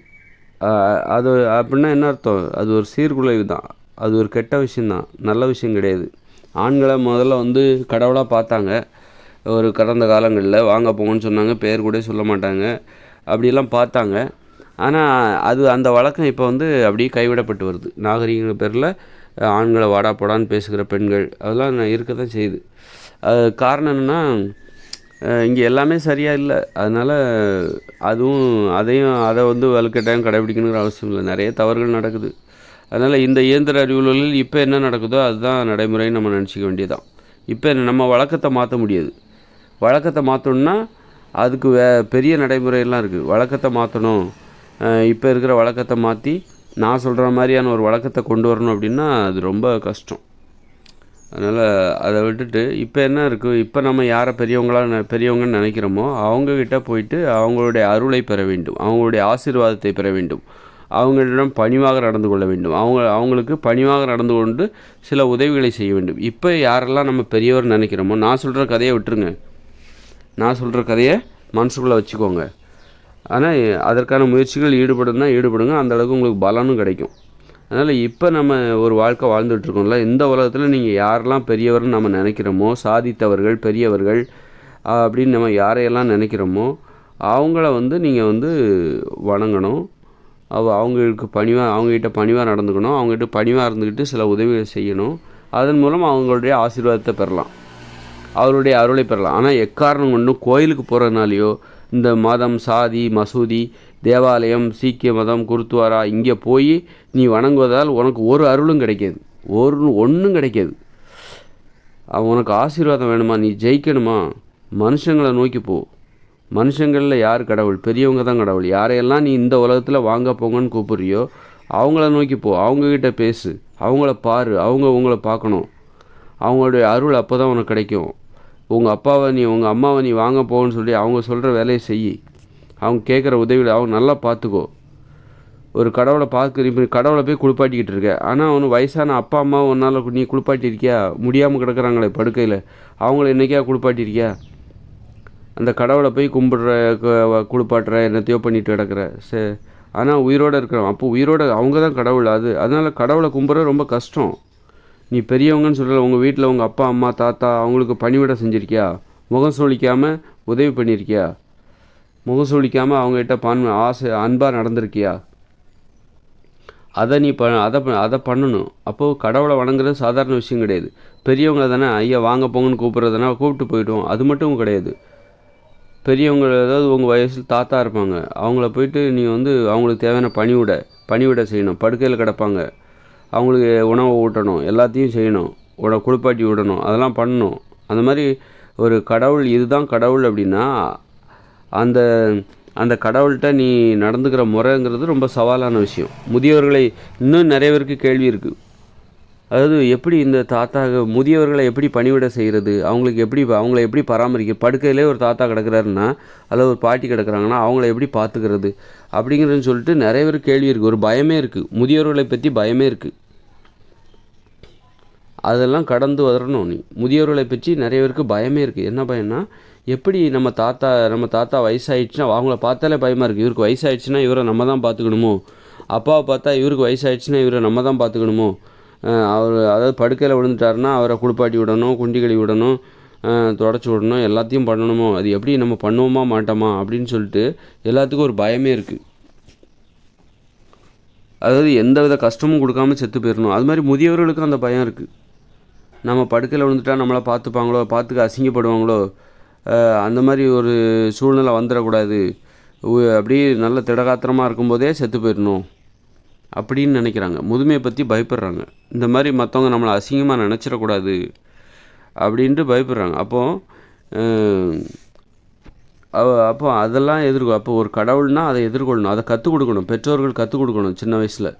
அது அப்படின்னா என்ன அர்த்தம்? அது ஒரு சீர்குலைவு தான், அது ஒரு கெட்ட விஷயந்தான், நல்ல விஷயம் கிடையாது. ஆண்களை முதல்ல கடவுளாக பார்த்தாங்க. ஒரு கடந்த காலங்களில் வாங்க போங்கன்னு சொன்னாங்க, பேர் கூட சொல்ல மாட்டாங்க, அப்படியெல்லாம் பார்த்தாங்க. ஆனால் அந்த வழக்கம் இப்போ அப்படியே கைவிடப்பட்டு வருது. நாகரிக பேரில் ஆண்களை வாடா போடான்னு பேசுகிற பெண்கள் அதெல்லாம் இருக்க தான் செய்யுது. காரணம் என்னென்னா, இங்கே எல்லாமே சரியாக இல்லை. அதனால் அதை வலுக்கட்டாயம் கடைபிடிக்கணுங்கிற அவசியம் இல்லை. நிறைய தவறுகள் நடக்குது. அதனால் இந்த இயந்திர அறிவியலில் இப்போ என்ன நடக்குதோ அதுதான் நடைமுறைன்னு நம்ம நினச்சிக்க வேண்டியதான். இப்போ நம்ம வழக்கத்தை மாற்ற முடியாது. வழக்கத்தை மாற்றணுன்னா அதுக்கு பெரிய நடைமுறையெல்லாம் இருக்குது. வழக்கத்தை மாற்றணும், இப்போ இருக்கிற வழக்கத்தை மாற்றி நான் சொல்கிற மாதிரியான ஒரு வழக்கத்தை கொண்டு வரணும் அப்படின்னா அது ரொம்ப கஷ்டம். அதனால் அதை விட்டுட்டு இப்போ என்ன இருக்குது, இப்போ நம்ம யாரை பெரியவங்கன்னு நினைக்கிறோமோ அவங்கக்கிட்ட போயிட்டு அவங்களுடைய அருளை பெற வேண்டும், அவங்களுடைய ஆசீர்வாதத்தை பெற வேண்டும், அவங்களிடம் பணிவாக நடந்து கொள்ள வேண்டும், அவங்களுக்கு பணிவாக நடந்து கொண்டு சில உதவிகளை செய்ய வேண்டும். இப்போ யாரெல்லாம் நம்ம பெரியவர் நினைக்கிறோமோ, நான் சொல்கிற கதையை விட்டுருங்க, நான் சொல்கிற கதையை மனசுக்குள்ளே வச்சுக்கோங்க. ஆனால் அதற்கான முயற்சிகள் ஈடுபடுங்க, அந்தளவுக்கு உங்களுக்கு பலனும் கிடைக்கும். அதனால் இப்போ நம்ம ஒரு வாழ்க்கை வாழ்ந்துகிட்ருக்கோம்ல, இந்த உலகத்தில் நீங்கள் யாரெல்லாம் பெரியவர்னு நம்ம நினைக்கிறோமோ, சாதித்தவர்கள், பெரியவர்கள் அப்படின்னு நம்ம யாரையெல்லாம் நினைக்கிறோமோ அவங்கள நீங்கள் வணங்கணும். அவங்ககிட்ட பணிவாக நடந்துக்கணும், அவங்ககிட்ட பணிவாக இருந்துக்கிட்டு சில உதவிகள் செய்யணும். அதன் மூலம் அவங்களுடைய ஆசீர்வாதத்தை பெறலாம், அவருடைய அருளை பெறலாம். ஆனால் எக்காரணம் கொண்டும் கோயிலுக்கு போகிறதுனாலையோ, இந்த மதம், சாதி, மசூதி, தேவாலயம், சீக்கிய மதம், குருத்வாரா இங்கே போய் நீ வணங்குவதால் உனக்கு ஒரு அருளும் கிடைக்காது, ஒன்றும் கிடைக்காது. உனக்கு ஆசீர்வாதம் வேணுமா, நீ ஜெயிக்கணுமா, மனுஷங்களை நோக்கி போ. மனுஷங்களில் யார் கடவுள்? பெரியவங்க தான் கடவுள். யாரையெல்லாம் நீ இந்த உலகத்தில் வாங்க போங்கன்னு கூப்பிட்றியோ அவங்கள நோக்கி போ, அவங்கக்கிட்ட பேசு, அவங்கள பாரு, அவங்க உங்களை பார்க்கணும். அவங்களுடைய அருள் அப்போ தான் உனக்கு கிடைக்கும். உங்கள் அம்மாவை நீ வாங்க போகணுன்னு சொல்லி அவங்க சொல்கிற வேலையை செய். அவங்க கேட்குற உதவியில் அவங்க நல்லா பார்த்துக்கோ. ஒரு கடவுளை இப்போ கடவுளை போய் குளிப்பாட்டிக்கிட்டு இருக்க, ஆனால் அவனு வயசான அப்பா அம்மாவை ஒன்றால் நீ குளிப்பாட்டியிருக்கியா? முடியாமல் கிடக்குறாங்களே படுக்கையில், அவங்கள என்றைக்கா குளிப்பாட்டியிருக்கியா? அந்த கடவுளை போய் குளிப்பாட்டுற என்னத்தையோ பண்ணிட்டு கிடக்குற. ஆனால் உயிரோடு இருக்கிறோம். அப்போ உயிரோடு அவங்க தான் கடவுள். அதனால் கடவுளை கும்பிட்றது ரொம்ப கஷ்டம். நீ பெரியவங்கன்னு சொல்லல, உங்கள் வீட்டில் உங்கள் அப்பா அம்மா தாத்தா அவங்களுக்கு பணிவிட செஞ்சுருக்கியா? முகம் சுளிக்காமல் உதவி பண்ணியிருக்கியா? முகம் சுளிக்காமல் அவங்ககிட்ட ஆசை அன்பாக நடந்திருக்கியா? அதை நீ அதை பண்ணணும். அப்போது கடவுளை வணங்குறது சாதாரண விஷயம் கிடையாது. பெரியவங்களை தானே ஐயா வாங்க போங்கன்னு கூப்பிட்றதுனா கூப்பிட்டு போய்ட்டோம், அது மட்டும் கிடையாது. பெரியவங்க ஏதாவது உங்கள் வயசில் தாத்தா இருப்பாங்க, அவங்கள போயிட்டு நீங்கள் அவங்களுக்கு தேவையான பணிவிட செய்யணும். படுக்கையில் கிடப்பாங்க, அவங்களுக்கு உணவை ஊட்டணும், எல்லாத்தையும் செய்யணும், குளிப்பாட்டி விடணும், அதெல்லாம் பண்ணணும். அந்த மாதிரி ஒரு கடவுள், இதுதான் கடவுள் அப்படின்னா அந்த அந்த கடவுள்கிட்ட நீ நடந்துக்கிற முறைங்கிறது ரொம்ப சவாலான விஷயம். முதியவர்களை இன்னும் நிறைய பேருக்கு கேள்வி இருக்குது. அதாவது எப்படி இந்த முதியவர்களை எப்படி பணிவிட செய்கிறது, அவங்கள எப்படி பராமரிக்க, படுக்கையிலே ஒரு தாத்தா கிடக்கிறாருன்னா அல்லது ஒரு பாட்டி கிடக்கிறாங்கன்னா அவங்கள எப்படி பார்த்துக்கிறது அப்படிங்கிறதுன்னு சொல்லிட்டு நிறைய பேருக்கு கேள்வி இருக்குது. ஒரு பயமே இருக்குது, முதியவர்களை பற்றி பயமே இருக்குது. அதெல்லாம் கடந்து வரணும். முதியவர்களை பற்றி நிறைய பேருக்கு பயமே இருக்குது. என்ன பயம்னா, எப்படி நம்ம தாத்தா வயசாகிடுச்சுன்னா அவங்கள பார்த்தாலே பயமாக இருக்குது. இவருக்கு வயசாகிடுச்சுன்னா இவரை நம்ம தான் பார்த்துக்கணுமோ, அப்பாவை பார்த்தா இவருக்கு வயசாகிடுச்சுன்னா இவரை நம்ம தான் பார்த்துக்கணுமோ, அதாவது படுக்கையில் விழுந்துட்டாருன்னா அவரை குளிப்பாட்டி விடணும், குண்டி கழுவி விடணும், தொடச்சி விடணும், எல்லாத்தையும் பண்ணணுமோ, அது எப்படி நம்ம பண்ணுவோமா மாட்டோமா அப்படின்னு சொல்லிட்டு எல்லாத்துக்கும் ஒரு பயமே இருக்குது. அதாவது எந்த வித கஷ்டமும் கொடுக்காமல் செத்து போயிடணும். அது மாதிரி முதியவர்களுக்கும் அந்த பயம் இருக்குது. நம்ம படுக்கையில் விழுந்துட்டால் நம்மளை பார்த்துப்பாங்களோ, பார்த்துக்க அசிங்கப்படுவாங்களோ, அந்த மாதிரி ஒரு சூழ்நிலை வந்துடக்கூடாது, அப்படியே நல்ல திடகாத்திரமாக இருக்கும்போதே செத்து போயிடணும் அப்படின்னு நினைக்கிறாங்க. முதுமையை பற்றி பயப்படுறாங்க. இந்த மாதிரி மற்றவங்க நம்மளை அசிங்கமாக நினச்சிடக்கூடாது அப்படின்ட்டு பயப்படுறாங்க. அப்போ அதெல்லாம் அப்போ ஒரு கடவுள்னால் அதை எதிர்கொள்ளணும், அதை கற்றுக் கொடுக்கணும். பெற்றோர்கள் கற்றுக் கொடுக்கணும் சின்ன வயசில்.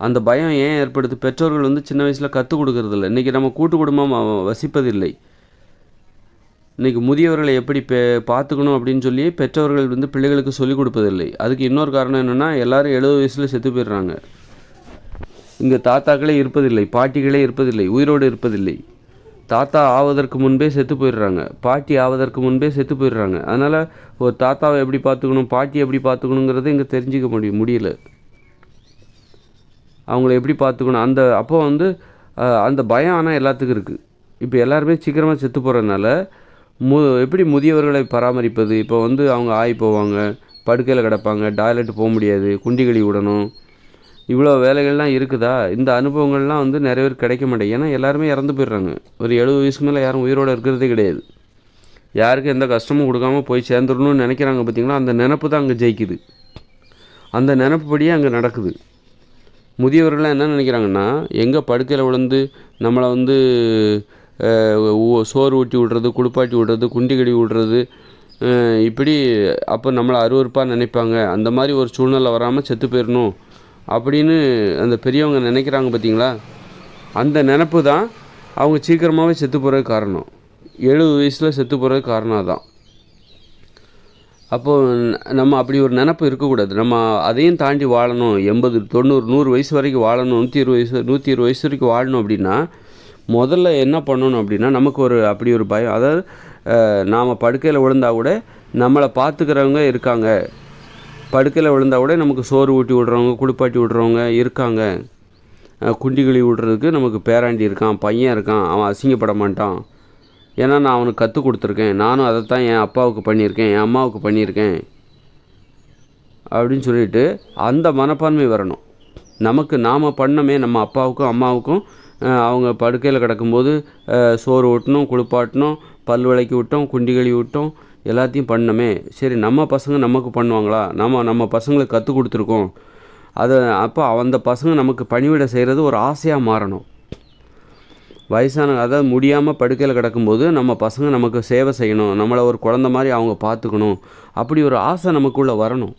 அந்த பயம் ஏன் ஏற்படுது? பெற்றோர்கள் சின்ன வயசில் கற்றுக் கொடுக்கறதில்ல. இன்றைக்கி நம்ம கூட்டு குடும்பம் வசிப்பதில்லை. இன்றைக்கி முதியவர்களை எப்படி பார்த்துக்கணும் அப்படின்னு சொல்லி பெற்றோர்கள் பிள்ளைகளுக்கு சொல்லிக் கொடுப்பதில்லை. அதுக்கு இன்னொரு காரணம் என்னென்னா, எல்லோரும் 70 வயசில் செத்து போயிடுறாங்க. இங்கே தாத்தாக்களே இருப்பதில்லை, பாட்டிகளே இருப்பதில்லை, உயிரோடு இருப்பதில்லை. தாத்தா ஆவதற்கு முன்பே செத்து போயிடுறாங்க, பாட்டி ஆவதற்கு முன்பே செத்து போயிடுறாங்க. அதனால் ஒரு தாத்தாவை எப்படி பார்த்துக்கணும், பாட்டி எப்படி பார்த்துக்கணுங்கிறத இங்கே தெரிஞ்சிக்க முடியல. அவங்கள எப்படி பார்த்துக்கணும் அப்போ அந்த பயம் ஆனால் எல்லாத்துக்கும் இருக்குது. இப்போ எல்லாருமே சீக்கிரமாக செத்து போகிறதுனால எப்படி முதியவர்களை பராமரிப்பது? இப்போ அவங்க ஆகி போவாங்க, படுக்கையில் கிடப்பாங்க, டாய்லெட் போக முடியாது, குண்டி கழுவி விடணும், இவ்வளோ வேலைகள்லாம் இருக்குதா? இந்த அனுபவங்கள்லாம் நிறைய பேர் கிடைக்க மாட்டேங்குது. ஏன்னா எல்லாருமே இறந்து போயிடுறாங்க. ஒரு 70 வயசுக்கு மேலே யாரும் உயிரோடு இருக்கிறதே கிடையாது. யாருக்கும் எந்த கஷ்டமும் கொடுக்காமல் போய் சேர்ந்துடணும்னு நினைக்கிறாங்க. பார்த்திங்களா, அந்த நினப்பு தான் அங்கே ஜெயிக்குது. அந்த நினப்புப்படியே அங்கே நடக்குது. முதியவர்கள்லாம் என்ன நினைக்கிறாங்கன்னா, எங்கே படுக்கையில் விழுந்து நம்மளை சோறு ஊட்டி விடுறது, குளிப்பாட்டி விடுறது, குண்டி கழுவி விடுறது, இப்படி அப்போ நம்மளை அருவருப்பாக நினைப்பாங்க. அந்த மாதிரி ஒரு சூழ்நிலை வராமல் செத்து போயிடணும் அப்படின்னு அந்த பெரியவங்க நினைக்கிறாங்க. பார்த்திங்களா, அந்த நினப்பு தான் அவங்க சீக்கிரமாகவே செத்து போகிறதுக்கு காரணம். 70 வயசில் செத்து போகிறதுக்கு காரணம் அதான். அப்போது நம்ம அப்படி ஒரு நினப்பு இருக்கக்கூடாது. நம்ம அதையும் தாண்டி வாழணும், 80 90 100 வயசு வரைக்கும் வாழணும், 120 வயசு வரைக்கும் வாழணும் அப்படின்னா முதல்ல என்ன பண்ணணும் அப்படின்னா, நமக்கு அப்படி ஒரு பயம். அதாவது நாம் படுக்கையில் விழுந்தால் கூட நம்மளை பார்த்துக்கிறவங்க இருக்காங்க, படுக்கையில் விழுந்தால் கூட நமக்கு சோறு ஊட்டி விடுறவங்க, குளிப்பாட்டி விடுறவங்க இருக்காங்க, குண்டி கழுவி விடுறதுக்கு நமக்கு பேராண்டி இருக்கான், பையன் இருக்கான், அவன் அசிங்கப்பட மாட்டான், ஏன்னா நான் அவனுக்கு கற்றுக் கொடுத்துருக்கேன், நானும் அதைத்தான் என் அப்பாவுக்கு பண்ணியிருக்கேன், என் அம்மாவுக்கு பண்ணியிருக்கேன் அப்படின்னு சொல்லிட்டு அந்த மனப்பான்மை வரணும். நமக்கு நாம் பண்ணமே, நம்ம அப்பாவுக்கும் அம்மாவுக்கும் அவங்க படுக்கையில் கிடக்கும்போது சோறு ஊட்டணும், குளிப்பாட்டணும், பல் விளக்கி விட்டோம், குண்டி கழுவி விட்டோம், எல்லாத்தையும் பண்ணமே. சரி, நம்ம பசங்க நமக்கு பண்ணுவாங்களா? நம்ம பசங்களுக்கு கற்றுக் கொடுத்துருக்கோம். அப்போ அந்த பசங்க நமக்கு பணிவிட செய்கிறது ஒரு ஆசையாக மாறணும். அதாவது முடியாமல் படுக்கையில் கிடக்கும்போது நம்ம பசங்க நமக்கு சேவை செய்யணும், நம்மளை ஒரு குழந்த மாதிரி அவங்க பார்த்துக்கணும், அப்படி ஒரு ஆசை நமக்குள்ளே வரணும்.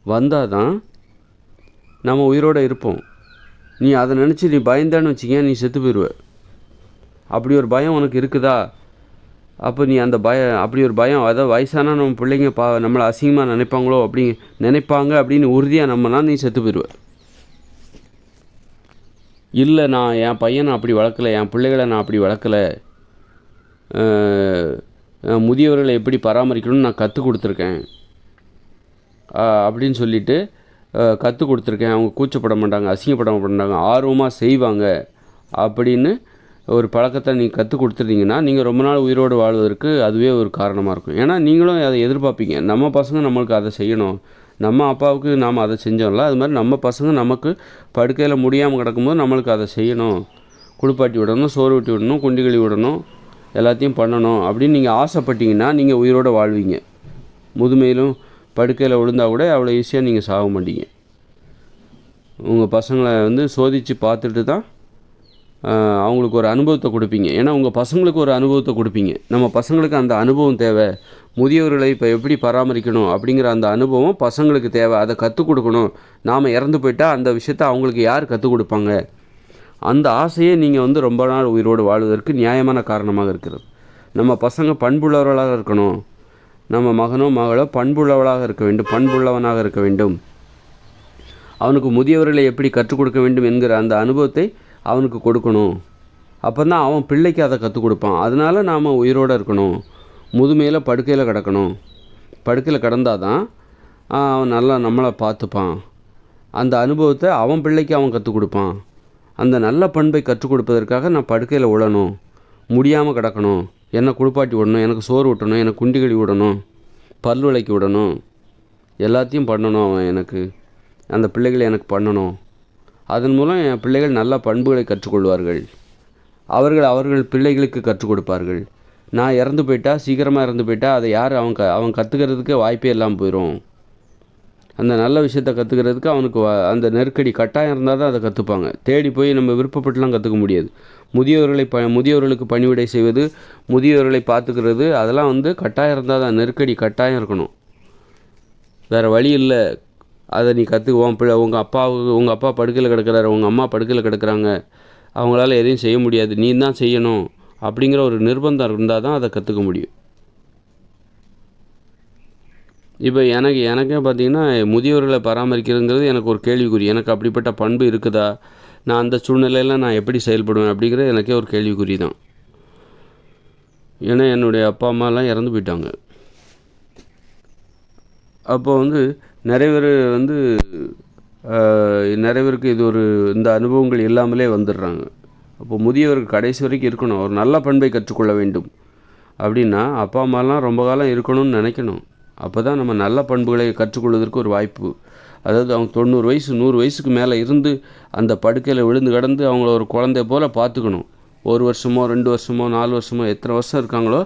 வந்தால் தான் நம்ம உயிரோடு இருப்போம். நீ அதை நினச்சி நீ பயந்தான்னு வச்சுக்க, நீ செத்து போயிடுவ. அப்படி ஒரு பயம் உனக்கு இருக்குதா? அப்போ நீ அந்த அப்படி ஒரு பயம், அதாவது வயசானா நம்ம பிள்ளைங்க நம்மளை அசிங்கமாக நினைப்பாங்களோ நினைப்பாங்க அப்படின்னு உறுதியாக நம்பினா நீ செத்து போயிடுவ. இல்லை, நான் என் பையனை அப்படி வளர்க்கலை, என் பிள்ளைகளை நான் அப்படி வளர்க்கலை, முதியவர்களை எப்படி பராமரிக்கணும்னு நான் கற்றுக் கொடுத்துருக்கேன் அப்படின்னு சொல்லிவிட்டு கற்றுக் கொடுத்துருக்கேன், அவங்க கூச்சப்பட மாட்டாங்க, அசிங்கப்பட மாட்டாங்க, ஆர்வமாக செய்வாங்க அப்படின்னு ஒரு பழக்கத்தை நீங்கள் கற்றுக் கொடுத்துட்டீங்கன்னா நீங்கள் ரொம்ப நாள் உயிரோடு வாழ்வதற்கு அதுவே ஒரு காரணமாக இருக்கும். ஏன்னா நீங்களும் அதை எதிர்பார்ப்பீங்க, நம்ம பசங்க நம்மளுக்கு அதை செய்யணும், நம்ம அப்பாவுக்கு நாம் அதை செஞ்சோம்ல, அது மாதிரி நம்ம பசங்க நமக்கு படுக்கையில் முடியாமல் கிடக்கும்போது நம்மளுக்கு அதை செய்யணும், குளிப்பாட்டி விடணும், சோறு ஊட்டி விடணும், குண்டி கழுவி விடணும், எல்லாத்தையும் பண்ணணும் அப்படின்னு நீங்கள் ஆசைப்பட்டீங்கன்னா நீங்கள் உயிரோடு வாழ்வீங்க. முதுமையிலும் படுக்கையில் விழுந்தால் கூட அவ்வளோ ஈஸியாக நீங்கள் சாக மாட்டீங்க. உங்கள் பசங்களை சோதித்து பார்த்துட்டு தான் அவங்களுக்கு ஒரு அனுபவத்தை கொடுப்பீங்க. ஏன்னா உங்கள் பசங்களுக்கு ஒரு அனுபவத்தை கொடுப்பீங்க. நம்ம பசங்களுக்கு அந்த அனுபவம் தேவை, முதியவர்களை இப்போ எப்படி பராமரிக்கணும் அப்படிங்கிற அந்த அனுபவம் பசங்களுக்கு தேவை, அதை கற்றுக் கொடுக்கணும். நாம் இறந்து போயிட்டால் அந்த விஷயத்தை அவங்களுக்கு யார் கற்றுக் கொடுப்பாங்க? அந்த ஆசையே நீங்கள் ரொம்ப நாள் உயிரோடு வாழ்வதற்கு நியாயமான காரணமாக இருக்கிறது. நம்ம பசங்க பண்புள்ளவர்களாக இருக்கணும், நம்ம மகனோ மகளோ பண்புள்ளவளாக இருக்க வேண்டும், பண்புள்ளவனாக இருக்க வேண்டும், அவனுக்கு முதியவர்களை எப்படி கற்றுக் கொடுக்க வேண்டும் என்கிற அந்த அனுபவத்தை அவனுக்கு கொடுக்கணும். அப்போ தான் அவன் பிள்ளைக்கு அதை கற்றுக் கொடுப்பான். அதனால் நாம் உயிரோடு இருக்கணும், முதுமையில் படுக்கையில் கிடக்கணும், படுக்கையில் கிடந்தால் தான் அவன் நல்லா நம்மளை பார்த்துப்பான். அந்த அனுபவத்தை அவன் பிள்ளைக்கு அவன் கற்றுக் கொடுப்பான். அந்த நல்ல பண்பை கற்றுக் கொடுப்பதற்காக நான் படுக்கையில் விழணும், முடியாமல் கிடக்கணும், என்னை குளிப்பாட்டி விடணும், எனக்கு சோறு ஊட்டணும், எனக்கு குண்டி கழுவி விடணும், பல் விளக்கி விடணும், எல்லாத்தையும் பண்ணணும், அவன் எனக்கு அந்த பிள்ளைகளை எனக்கு பண்ணணும். அதன் மூலம் என் பிள்ளைகள் நல்ல பண்புகளை கற்றுக்கொள்வார்கள், அவர்கள் பிள்ளைகளுக்கு கற்றுக் கொடுப்பார்கள். நான் இறந்து போயிட்டா, சீக்கிரமாக இறந்து போயிட்டா அதை யார் அவன் கற்றுக்கிறதுக்கு வாய்ப்பே இல்லாமல் போயிடும். அந்த நல்ல விஷயத்தை கற்றுக்கிறதுக்கு அவனுக்கு அந்த நெருக்கடி கட்டாயம் இருந்தால் தான் அதை கற்றுப்பாங்க. தேடி போய் நம்ம விருப்பப்பட்டுலாம் கற்றுக்க முடியாது. முதியவர்களுக்கு பணிவிடை செய்வது, முதியவர்களை பார்த்துக்கிறது, அதெல்லாம் கட்டாயம் இருந்தால் தான், நெருக்கடி கட்டாயம் இருக்கணும், வேறு வழி இல்லை. அதை நீ கற்றுக்குவோம். உங்கள் அப்பா படுக்கையில் கிடக்கிறாரு, உங்கள் அம்மா படுக்கையில் கிடக்கிறாங்க, அவங்களால எதையும் செய்ய முடியாது, நீ தான் செய்யணும் அப்படிங்கிற ஒரு நிர்பந்தம் இருந்தால் தான் அதை கற்றுக்க முடியும். இப்போ எனக்கே பார்த்திங்கன்னா முதியவர்களை பராமரிக்கிறதுங்கிறது எனக்கு ஒரு கேள்விக்குறி. எனக்கு அப்படிப்பட்ட பண்பு இருக்குதா, நான் அந்த சூழ்நிலையில் நான் எப்படி செயல்படுவேன் அப்படிங்கிறது எனக்கே ஒரு கேள்விக்குறி தான். ஏன்னா என்னுடைய அப்பா அம்மாலாம் இறந்து போயிட்டாங்க. அப்போது நிறைய பேர் நிறைய பேருக்கு இது இந்த அனுபவங்கள் இல்லாமலே வந்துடுறாங்க. அப்போ முதியவர்கள் கடைசி வரைக்கும் இருக்கணும், ஒரு நல்ல பண்பை கற்றுக்கொள்ள வேண்டும் அப்படின்னா அப்பா அம்மாலாம் ரொம்ப காலம் இருக்கணும்னு நினைக்கணும். அப்போ தான் நம்ம நல்ல பண்புகளை கற்றுக்கொள்வதற்கு ஒரு வாய்ப்பு. அதாவது அவங்க 90 வயசு 100 வயசுக்கு மேலே இருந்து அந்த படுக்கையில் விழுந்து கிடந்து அவங்கள ஒரு குழந்தைய போல் பார்த்துக்கணும். 1 வருஷமோ 2 வருஷமோ 4 வருஷமோ எத்தனை வருஷம் இருக்காங்களோ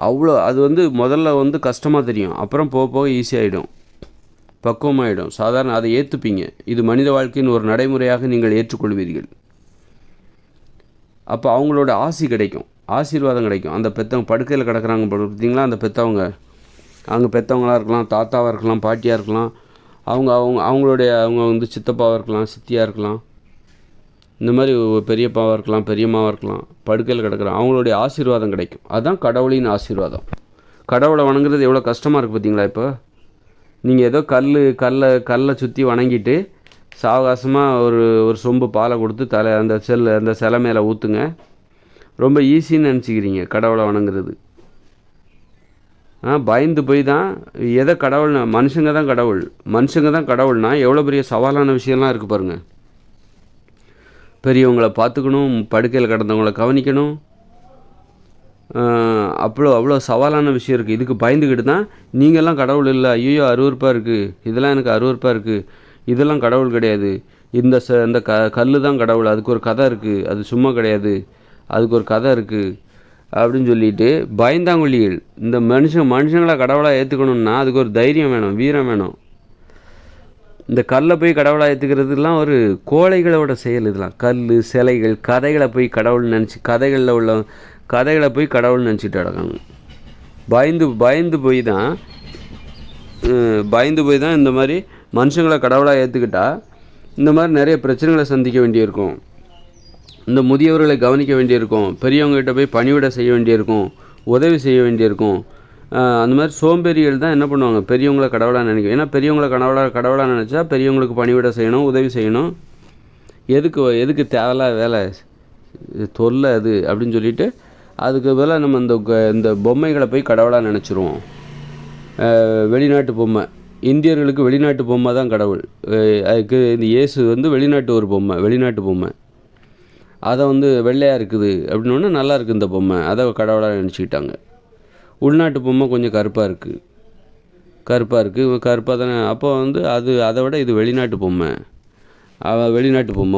அவ்வளோ. அது முதல்ல கஷ்டமாக தெரியும், அப்புறம் போக போக ஈஸியாகிடும், பக்குவமாகிடும், சாதாரண அதை ஏற்றுப்பீங்க. இது மனித வாழ்க்கையின் ஒரு நடைமுறையாக நீங்கள் ஏற்றுக்கொள்வீர்கள். அப்போ அவங்களோட ஆசீர்வாதம் கிடைக்கும். அந்த பெற்றவங்க படுக்கையில் கிடக்கிறாங்க பார்த்தீங்களா, அந்த பெற்றவங்க, அவங்க பெற்றவங்களாக இருக்கலாம், தாத்தாவாக இருக்கலாம், பாட்டியாக இருக்கலாம், அவங்க சித்தப்பாவாக இருக்கலாம், சித்தியாக இருக்கலாம், இந்த மாதிரி பெரியப்பாவாக இருக்கலாம், பெரியம்மாவாக இருக்கலாம், படுக்கையில் கிடக்கிறாங்க, அவங்களுடைய ஆசீர்வாதம் கிடைக்கும். அதுதான் கடவுளின் ஆசீர்வாதம். கடவுளை வணங்குறது எவ்வளோ கஷ்டமாக இருக்குது பார்த்தீங்களா? இப்போ நீங்கள் ஏதோ கல்லை சுற்றி வணங்கிட்டு சாவகாசமாக ஒரு சொம்பு பாலை கொடுத்து அந்த சிலை மேலே ஊற்றுங்க, ரொம்ப ஈஸின்னு நினச்சிக்கிறீங்க கடவுளை வணங்குறது. பயந்து போய் தான் எதை கடவுள்னா மனுஷங்க தான் கடவுள்னா எவ்வளோ பெரிய சவாலான விஷயம்லாம் இருக்குது பாருங்கள். பெரியவங்களை பார்த்துக்கணும், படுக்கையில் கிடந்தவங்களை கவனிக்கணும், அவ்வளோ சவாலான விஷயம் இருக்குது. இதுக்கு பயந்துக்கிட்டு தான் நீங்கள்லாம் கடவுள் இல்லை, ஐயோ அருவருப்பாக இருக்குது, இதெல்லாம் எனக்கு அருவருப்பாக இருக்குது, இதெல்லாம் கடவுள் கிடையாது, இந்த கல் தான் கடவுள், அதுக்கு ஒரு கதை இருக்குது, அது சும்மா கிடையாது, அதுக்கு ஒரு கதை இருக்குது அப்படின்னு சொல்லிட்டு பயந்தாங்கொல்லிகள். இந்த மனுஷங்களை கடவுளாக ஏற்றுக்கணுன்னா அதுக்கு ஒரு தைரியம் வேணும், வீரம் வேணும். இந்த கல்லை போய் கடவுளாக ஏற்றுக்கிறதுலாம் ஒரு கோழைகளோட செயல். இதெல்லாம் கல், சிலைகள், கதைகளை போய் கடவுள் நினச்சி கதைகளை போய் கடவுள் நினச்சிட்டு அடக்காங்க. பயந்து போய் தான் இந்த மாதிரி மனுஷங்களை கடவுளாக ஏற்றுக்கிட்டால் இந்த மாதிரி நிறைய பிரச்சனைகளை சந்திக்க வேண்டியிருக்கும். இந்த முதியவர்களை கவனிக்க வேண்டியிருக்கும், பெரியவங்ககிட்ட போய் பணிவிட செய்ய வேண்டியிருக்கும், உதவி செய்ய வேண்டியிருக்கும். அந்த மாதிரி சோம்பேறிகள் தான் என்ன பண்ணுவாங்க, பெரியவங்களை கடவுளாக நினைக்கும். ஏன்னா பெரியவங்களை கடவுளாக நினச்சா பெரியவங்களுக்கு பணிவிட செய்யணும், உதவி செய்யணும். எதுக்கு தேவையில்லாத வேலை, தொல்லை அது அப்படின்னு சொல்லிட்டு அதுக்கு பதிலாக நம்ம இந்த பொம்மைகளை போய் கடவுளாக நினச்சிருவோம். வெளிநாட்டு பொம்மை, இந்தியர்களுக்கு வெளிநாட்டு பொம்மை தான் கடவுள். அதுக்கு இந்த இயேசு வந்து வெளிநாட்டு பொம்மை. அதை வந்து வெள்ளையாக இருக்குது அப்படின்னோடனே நல்லா இருக்குது இந்த பொம்மை, அதை கடவுளாக நினச்சிக்கிட்டாங்க. உள்நாட்டு பொம்மை கொஞ்சம் கருப்பாக இருக்குது, கருப்பாக தானே. அப்போ வந்து அதை விட இது வெளிநாட்டு பொம்மை.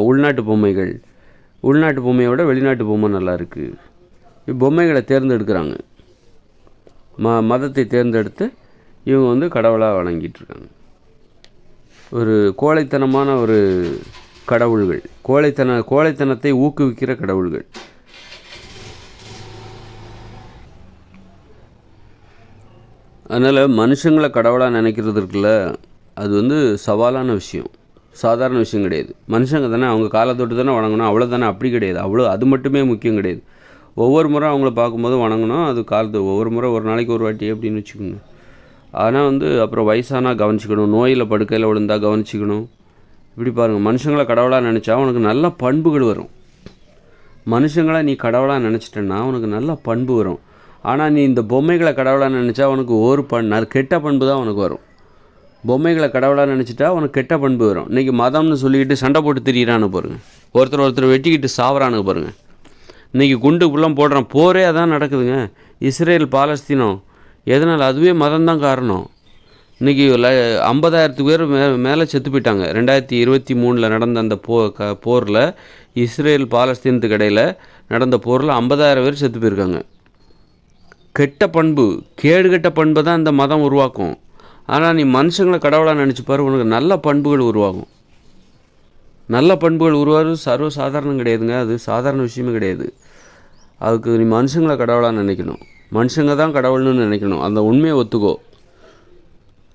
உள்நாட்டு பொம்மைகள், உள்நாட்டு பொம்மையை விட வெளிநாட்டு பொம்மை நல்லா இருக்குது. பொம்மைகளை தேர்ந்தெடுக்கிறாங்க, மதத்தை தேர்ந்தெடுத்து இவங்க வந்து கடவுளாக வணங்கிட்டுருக்காங்க. ஒரு கோழைத்தனமான ஒரு கடவுள்கள், கோழைத்தனத்தை ஊக்குவிக்கிற கடவுள்கள். அதனால் மனுஷங்களை கடவுளாக நினைக்கிறது இருக்குல்ல, அது வந்து சவாலான விஷயம், சாதாரண விஷயம் கிடையாது. மனுஷங்க தானே, அவங்க காலத்தொட்டு தானே வணங்கணும், அவ்வளோ தானே. அப்படி கிடையாது, அது மட்டுமே முக்கியம் கிடையாது. ஒவ்வொரு முறை அவங்கள பார்க்கும்போது வணங்கணும், அது ஒவ்வொரு முறை ஒரு நாளைக்கு ஒரு வாட்டி அப்படின்னு வச்சுக்கோங்க. ஆனால் வந்து அப்புறம் வயசானா கவனிச்சிக்கணும், நோயில் படுக்கையில் விழுந்தால் கவனிச்சிக்கணும். இப்படி பாருங்கள், மனுஷங்களை கடவுளாக நினச்சா உனக்கு நல்ல பண்புகள் வரும். மனுஷங்களை நீ கடவுளாக நினச்சிட்டேன்னா உனக்கு நல்ல பண்பு வரும். ஆனால் நீ இந்த பொம்மைகளை கடவுளாக நினச்சா உனக்கு கெட்ட பண்பு தான் உனக்கு வரும். பொம்மைகளை கடவுளாக நினச்சிட்டா உனக்கு கெட்ட பண்பு வரும். இன்றைக்கி மதம்னு சொல்லிக்கிட்டு சண்டை போட்டு திரியிறான்னு பாருங்கள், ஒருத்தர் வெட்டிக்கிட்டு சாவறானு பாருங்கள். இன்றைக்கி குண்டு குள்ளம் போடுறான், போரே அதான் நடக்குதுங்க. இஸ்ரேல் பாலஸ்தீனம், எதனால்? அதுவே மதம் தான் காரணம். இன்றைக்கி 50,000 பேர் மேலே செத்து போயிட்டாங்க. 2023 நடந்த அந்த போரில், இஸ்ரேல் பாலஸ்தீனத்துக்கு இடையில் நடந்த போரில் 50,000 பேர் செத்து போயிருக்காங்க. கெட்ட பண்பு, கேடுகெட்ட பண்பை தான் இந்த மதம் உருவாக்கும். ஆனால் நீ மனுஷங்களை கடவுளாக நினச்சிப்பார், உனக்கு நல்ல பண்புகள் உருவாகும். நல்ல பண்புகள் உருவாகிறது சர்வ சாதாரணம் கிடையாதுங்க, அது சாதாரண விஷயமே கிடையாது. அதுக்கு நீ மனுஷங்களை கடவுளாக நினைக்கணும், மனுஷங்க தான் கடவுள்னு நினைக்கணும். அந்த உண்மையை ஒத்துக்கோ,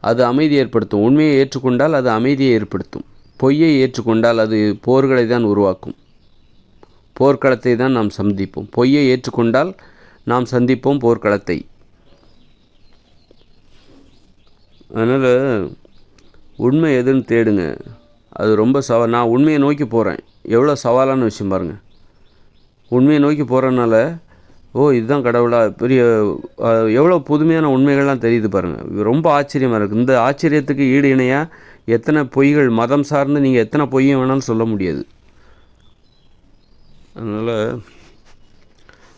அது அமைதி ஏற்படுத்தும். உண்மையை ஏற்றுக்கொண்டால் அது அமைதியை ஏற்படுத்தும். பொய்யை ஏற்றுக்கொண்டால் அது போர்களை தான் உருவாக்கும், போர்க்களத்தை தான் நாம் சந்திப்போம். பொய்யை ஏற்றுக்கொண்டால் நாம் சந்திப்போம் போர்க்களத்தை. அதனால் உண்மை எதுன்னு தேடுங்க. அது ரொம்ப நான் உண்மையை நோக்கி போகிறேன், எவ்வளோ சவாலான விஷயம் பாருங்கள். உண்மையை நோக்கி போகிறனால இதுதான் கடவுளாக பெரிய எவ்வளோ புதுமையான உண்மைகள்லாம் தெரியுது பாருங்கள். ரொம்ப ஆச்சரியமாக இருக்குது. இந்த ஆச்சரியத்துக்கு ஈடு இணையாக எத்தனை பொய்கள், மதம் சார்ந்து நீங்கள் எத்தனை பொய்யும் வேணாலும் சொல்ல முடியாது.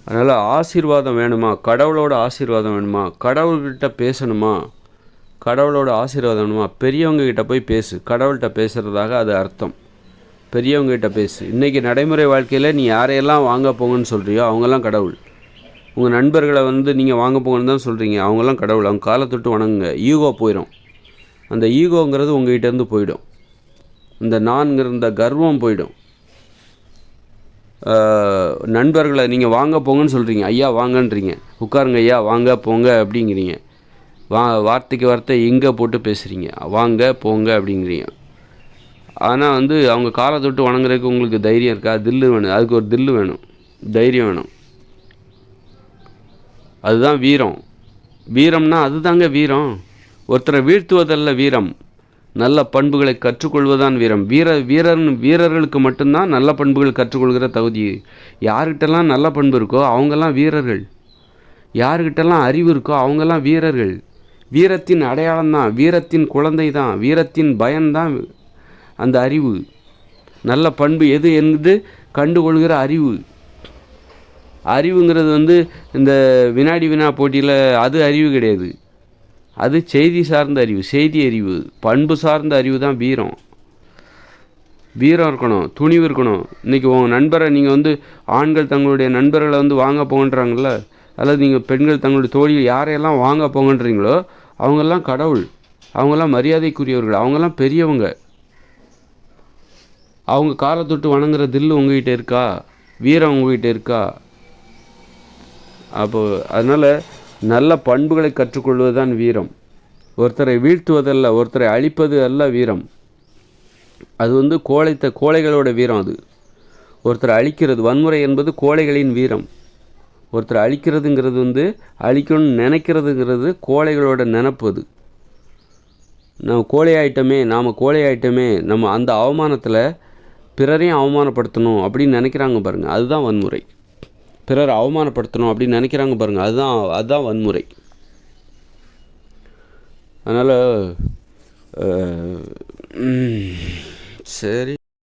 அதனால் ஆசீர்வாதம் வேணுமா, கடவுளோட ஆசீர்வாதம் வேணுமா, கடவுள்கிட்ட பேசணுமா, கடவுளோட ஆசீர்வாதம் வேணுமா, பெரியவங்ககிட்ட போய் பேசு. கடவுள்கிட்ட பேசுகிறதாக அது அர்த்தம். பெரியவங்ககிட்ட பேசு. இன்றைக்கி நடைமுறை வாழ்க்கையில் நீ யாரையெல்லாம் வாங்க போங்கன்னு சொல்கிறியோ அவங்கெல்லாம் கடவுள். உங்கள் நண்பர்களை வந்து நீங்கள் வாங்க போங்கன்னு தான் சொல்கிறீங்க, அவங்கெல்லாம் கடவுள். அவங்க காலத்தொட்டு வணங்குங்க. ஈகோ போயிடும். அந்த ஈகோங்கிறது உங்கள்கிட்டேருந்து போயிடும். இந்த நான்கிற இந்த கர்வம் போயிடும். நண்பர்களை நீங்கள் வாங்க போங்கன்னு சொல்கிறீங்க, ஐயா வாங்கன்றீங்க, உட்காருங்க ஐயா வாங்க போங்க அப்படிங்கிறீங்க. வார்த்தைக்கு வார்த்தை இங்கே போட்டு பேசுகிறீங்க, வாங்க போங்க அப்படிங்கிறீங்க. ஆனால் வந்து அவங்க காலை தொட்டு வணங்குறதுக்கு உங்களுக்கு தைரியம் இருக்கா? தில்லு வேணும், அதுக்கு ஒரு தில்லு வேணும், தைரியம் வேணும். அதுதான் வீரம். வீரம்னா அதுதாங்க வீரம். ஒருத்தரை வீழ்த்துவதல்ல வீரம், நல்ல பண்புகளை கற்றுக்கொள்வதுதான் வீரம். வீரர்களுக்கு மட்டும்தான் நல்ல பண்புகள் கற்றுக்கொள்கிற தகுதி. யார்கிட்டலாம் நல்ல பண்பு இருக்கோ அவங்கெல்லாம் வீரர்கள், யார்கிட்டலாம் அறிவு இருக்கோ அவங்கெல்லாம் வீரர்கள். வீரத்தின் அடையாளம் தான், வீரத்தின் குழந்தை தான், வீரத்தின் பயன்தான் அந்த அறிவு. நல்ல பண்பு எது என்று கண்டுகொள்கிற அறிவு. அறிவுங்கிறது வந்து இந்த வினாடி வினா போட்டியில் அது அறிவு கிடையாது, அது செய்தி சார்ந்த அறிவு, செய்தி அறிவு. பண்பு சார்ந்த அறிவு தான் வீரம். வீரம் இருக்கணும், துணிவு இருக்கணும். இன்றைக்கி உங்கள் நண்பரை நீங்கள் வந்து ஆண்கள் தங்களுடைய நண்பர்களை வந்து வாங்க போங்கன்றாங்கள, அல்லது நீங்கள் பெண்கள் தங்களுடைய தோழிகள் யாரையெல்லாம் வாங்க போங்கன்றீங்களோ அவங்கெல்லாம் கடவுள், அவங்கெல்லாம் மரியாதைக்குரியவர்கள், அவங்கெல்லாம் பெரியவங்க. அவங்க காலை தொட்டு வணங்குற தில்லு உங்ககிட்ட இருக்கா? வீரம் உங்ககிட்ட இருக்கா? அப்போது அதனால் நல்ல பண்புகளை கற்றுக்கொள்வது தான் வீரம். ஒருத்தரை வீழ்த்துவதல்ல, ஒருத்தரை அழிப்பது அல்ல வீரம். அது வந்து கோழைகளோட வீரம். அது ஒருத்தர் அழிக்கிறது, வன்முறை என்பது கோழைகளின் வீரம். ஒருத்தர் அழிக்கிறதுங்கிறது அழிக்கணும்னு நினைக்கிறதுங்கிறது கோழைகளோட நினப்பு. அது நாம் கோழை ஆயிட்டமே, நம்ம அந்த அவமானத்தில் பிறரையும் அவமானப்படுத்தணும் அப்படின்னு நினைக்கிறாங்க பாருங்கள், அதுதான் வன்முறை. பிறரை அவமானப்படுத்தணும் அப்படின்னு நினைக்கிறாங்க பாருங்கள், அதுதான் வன்முறை. அதனால் சரி.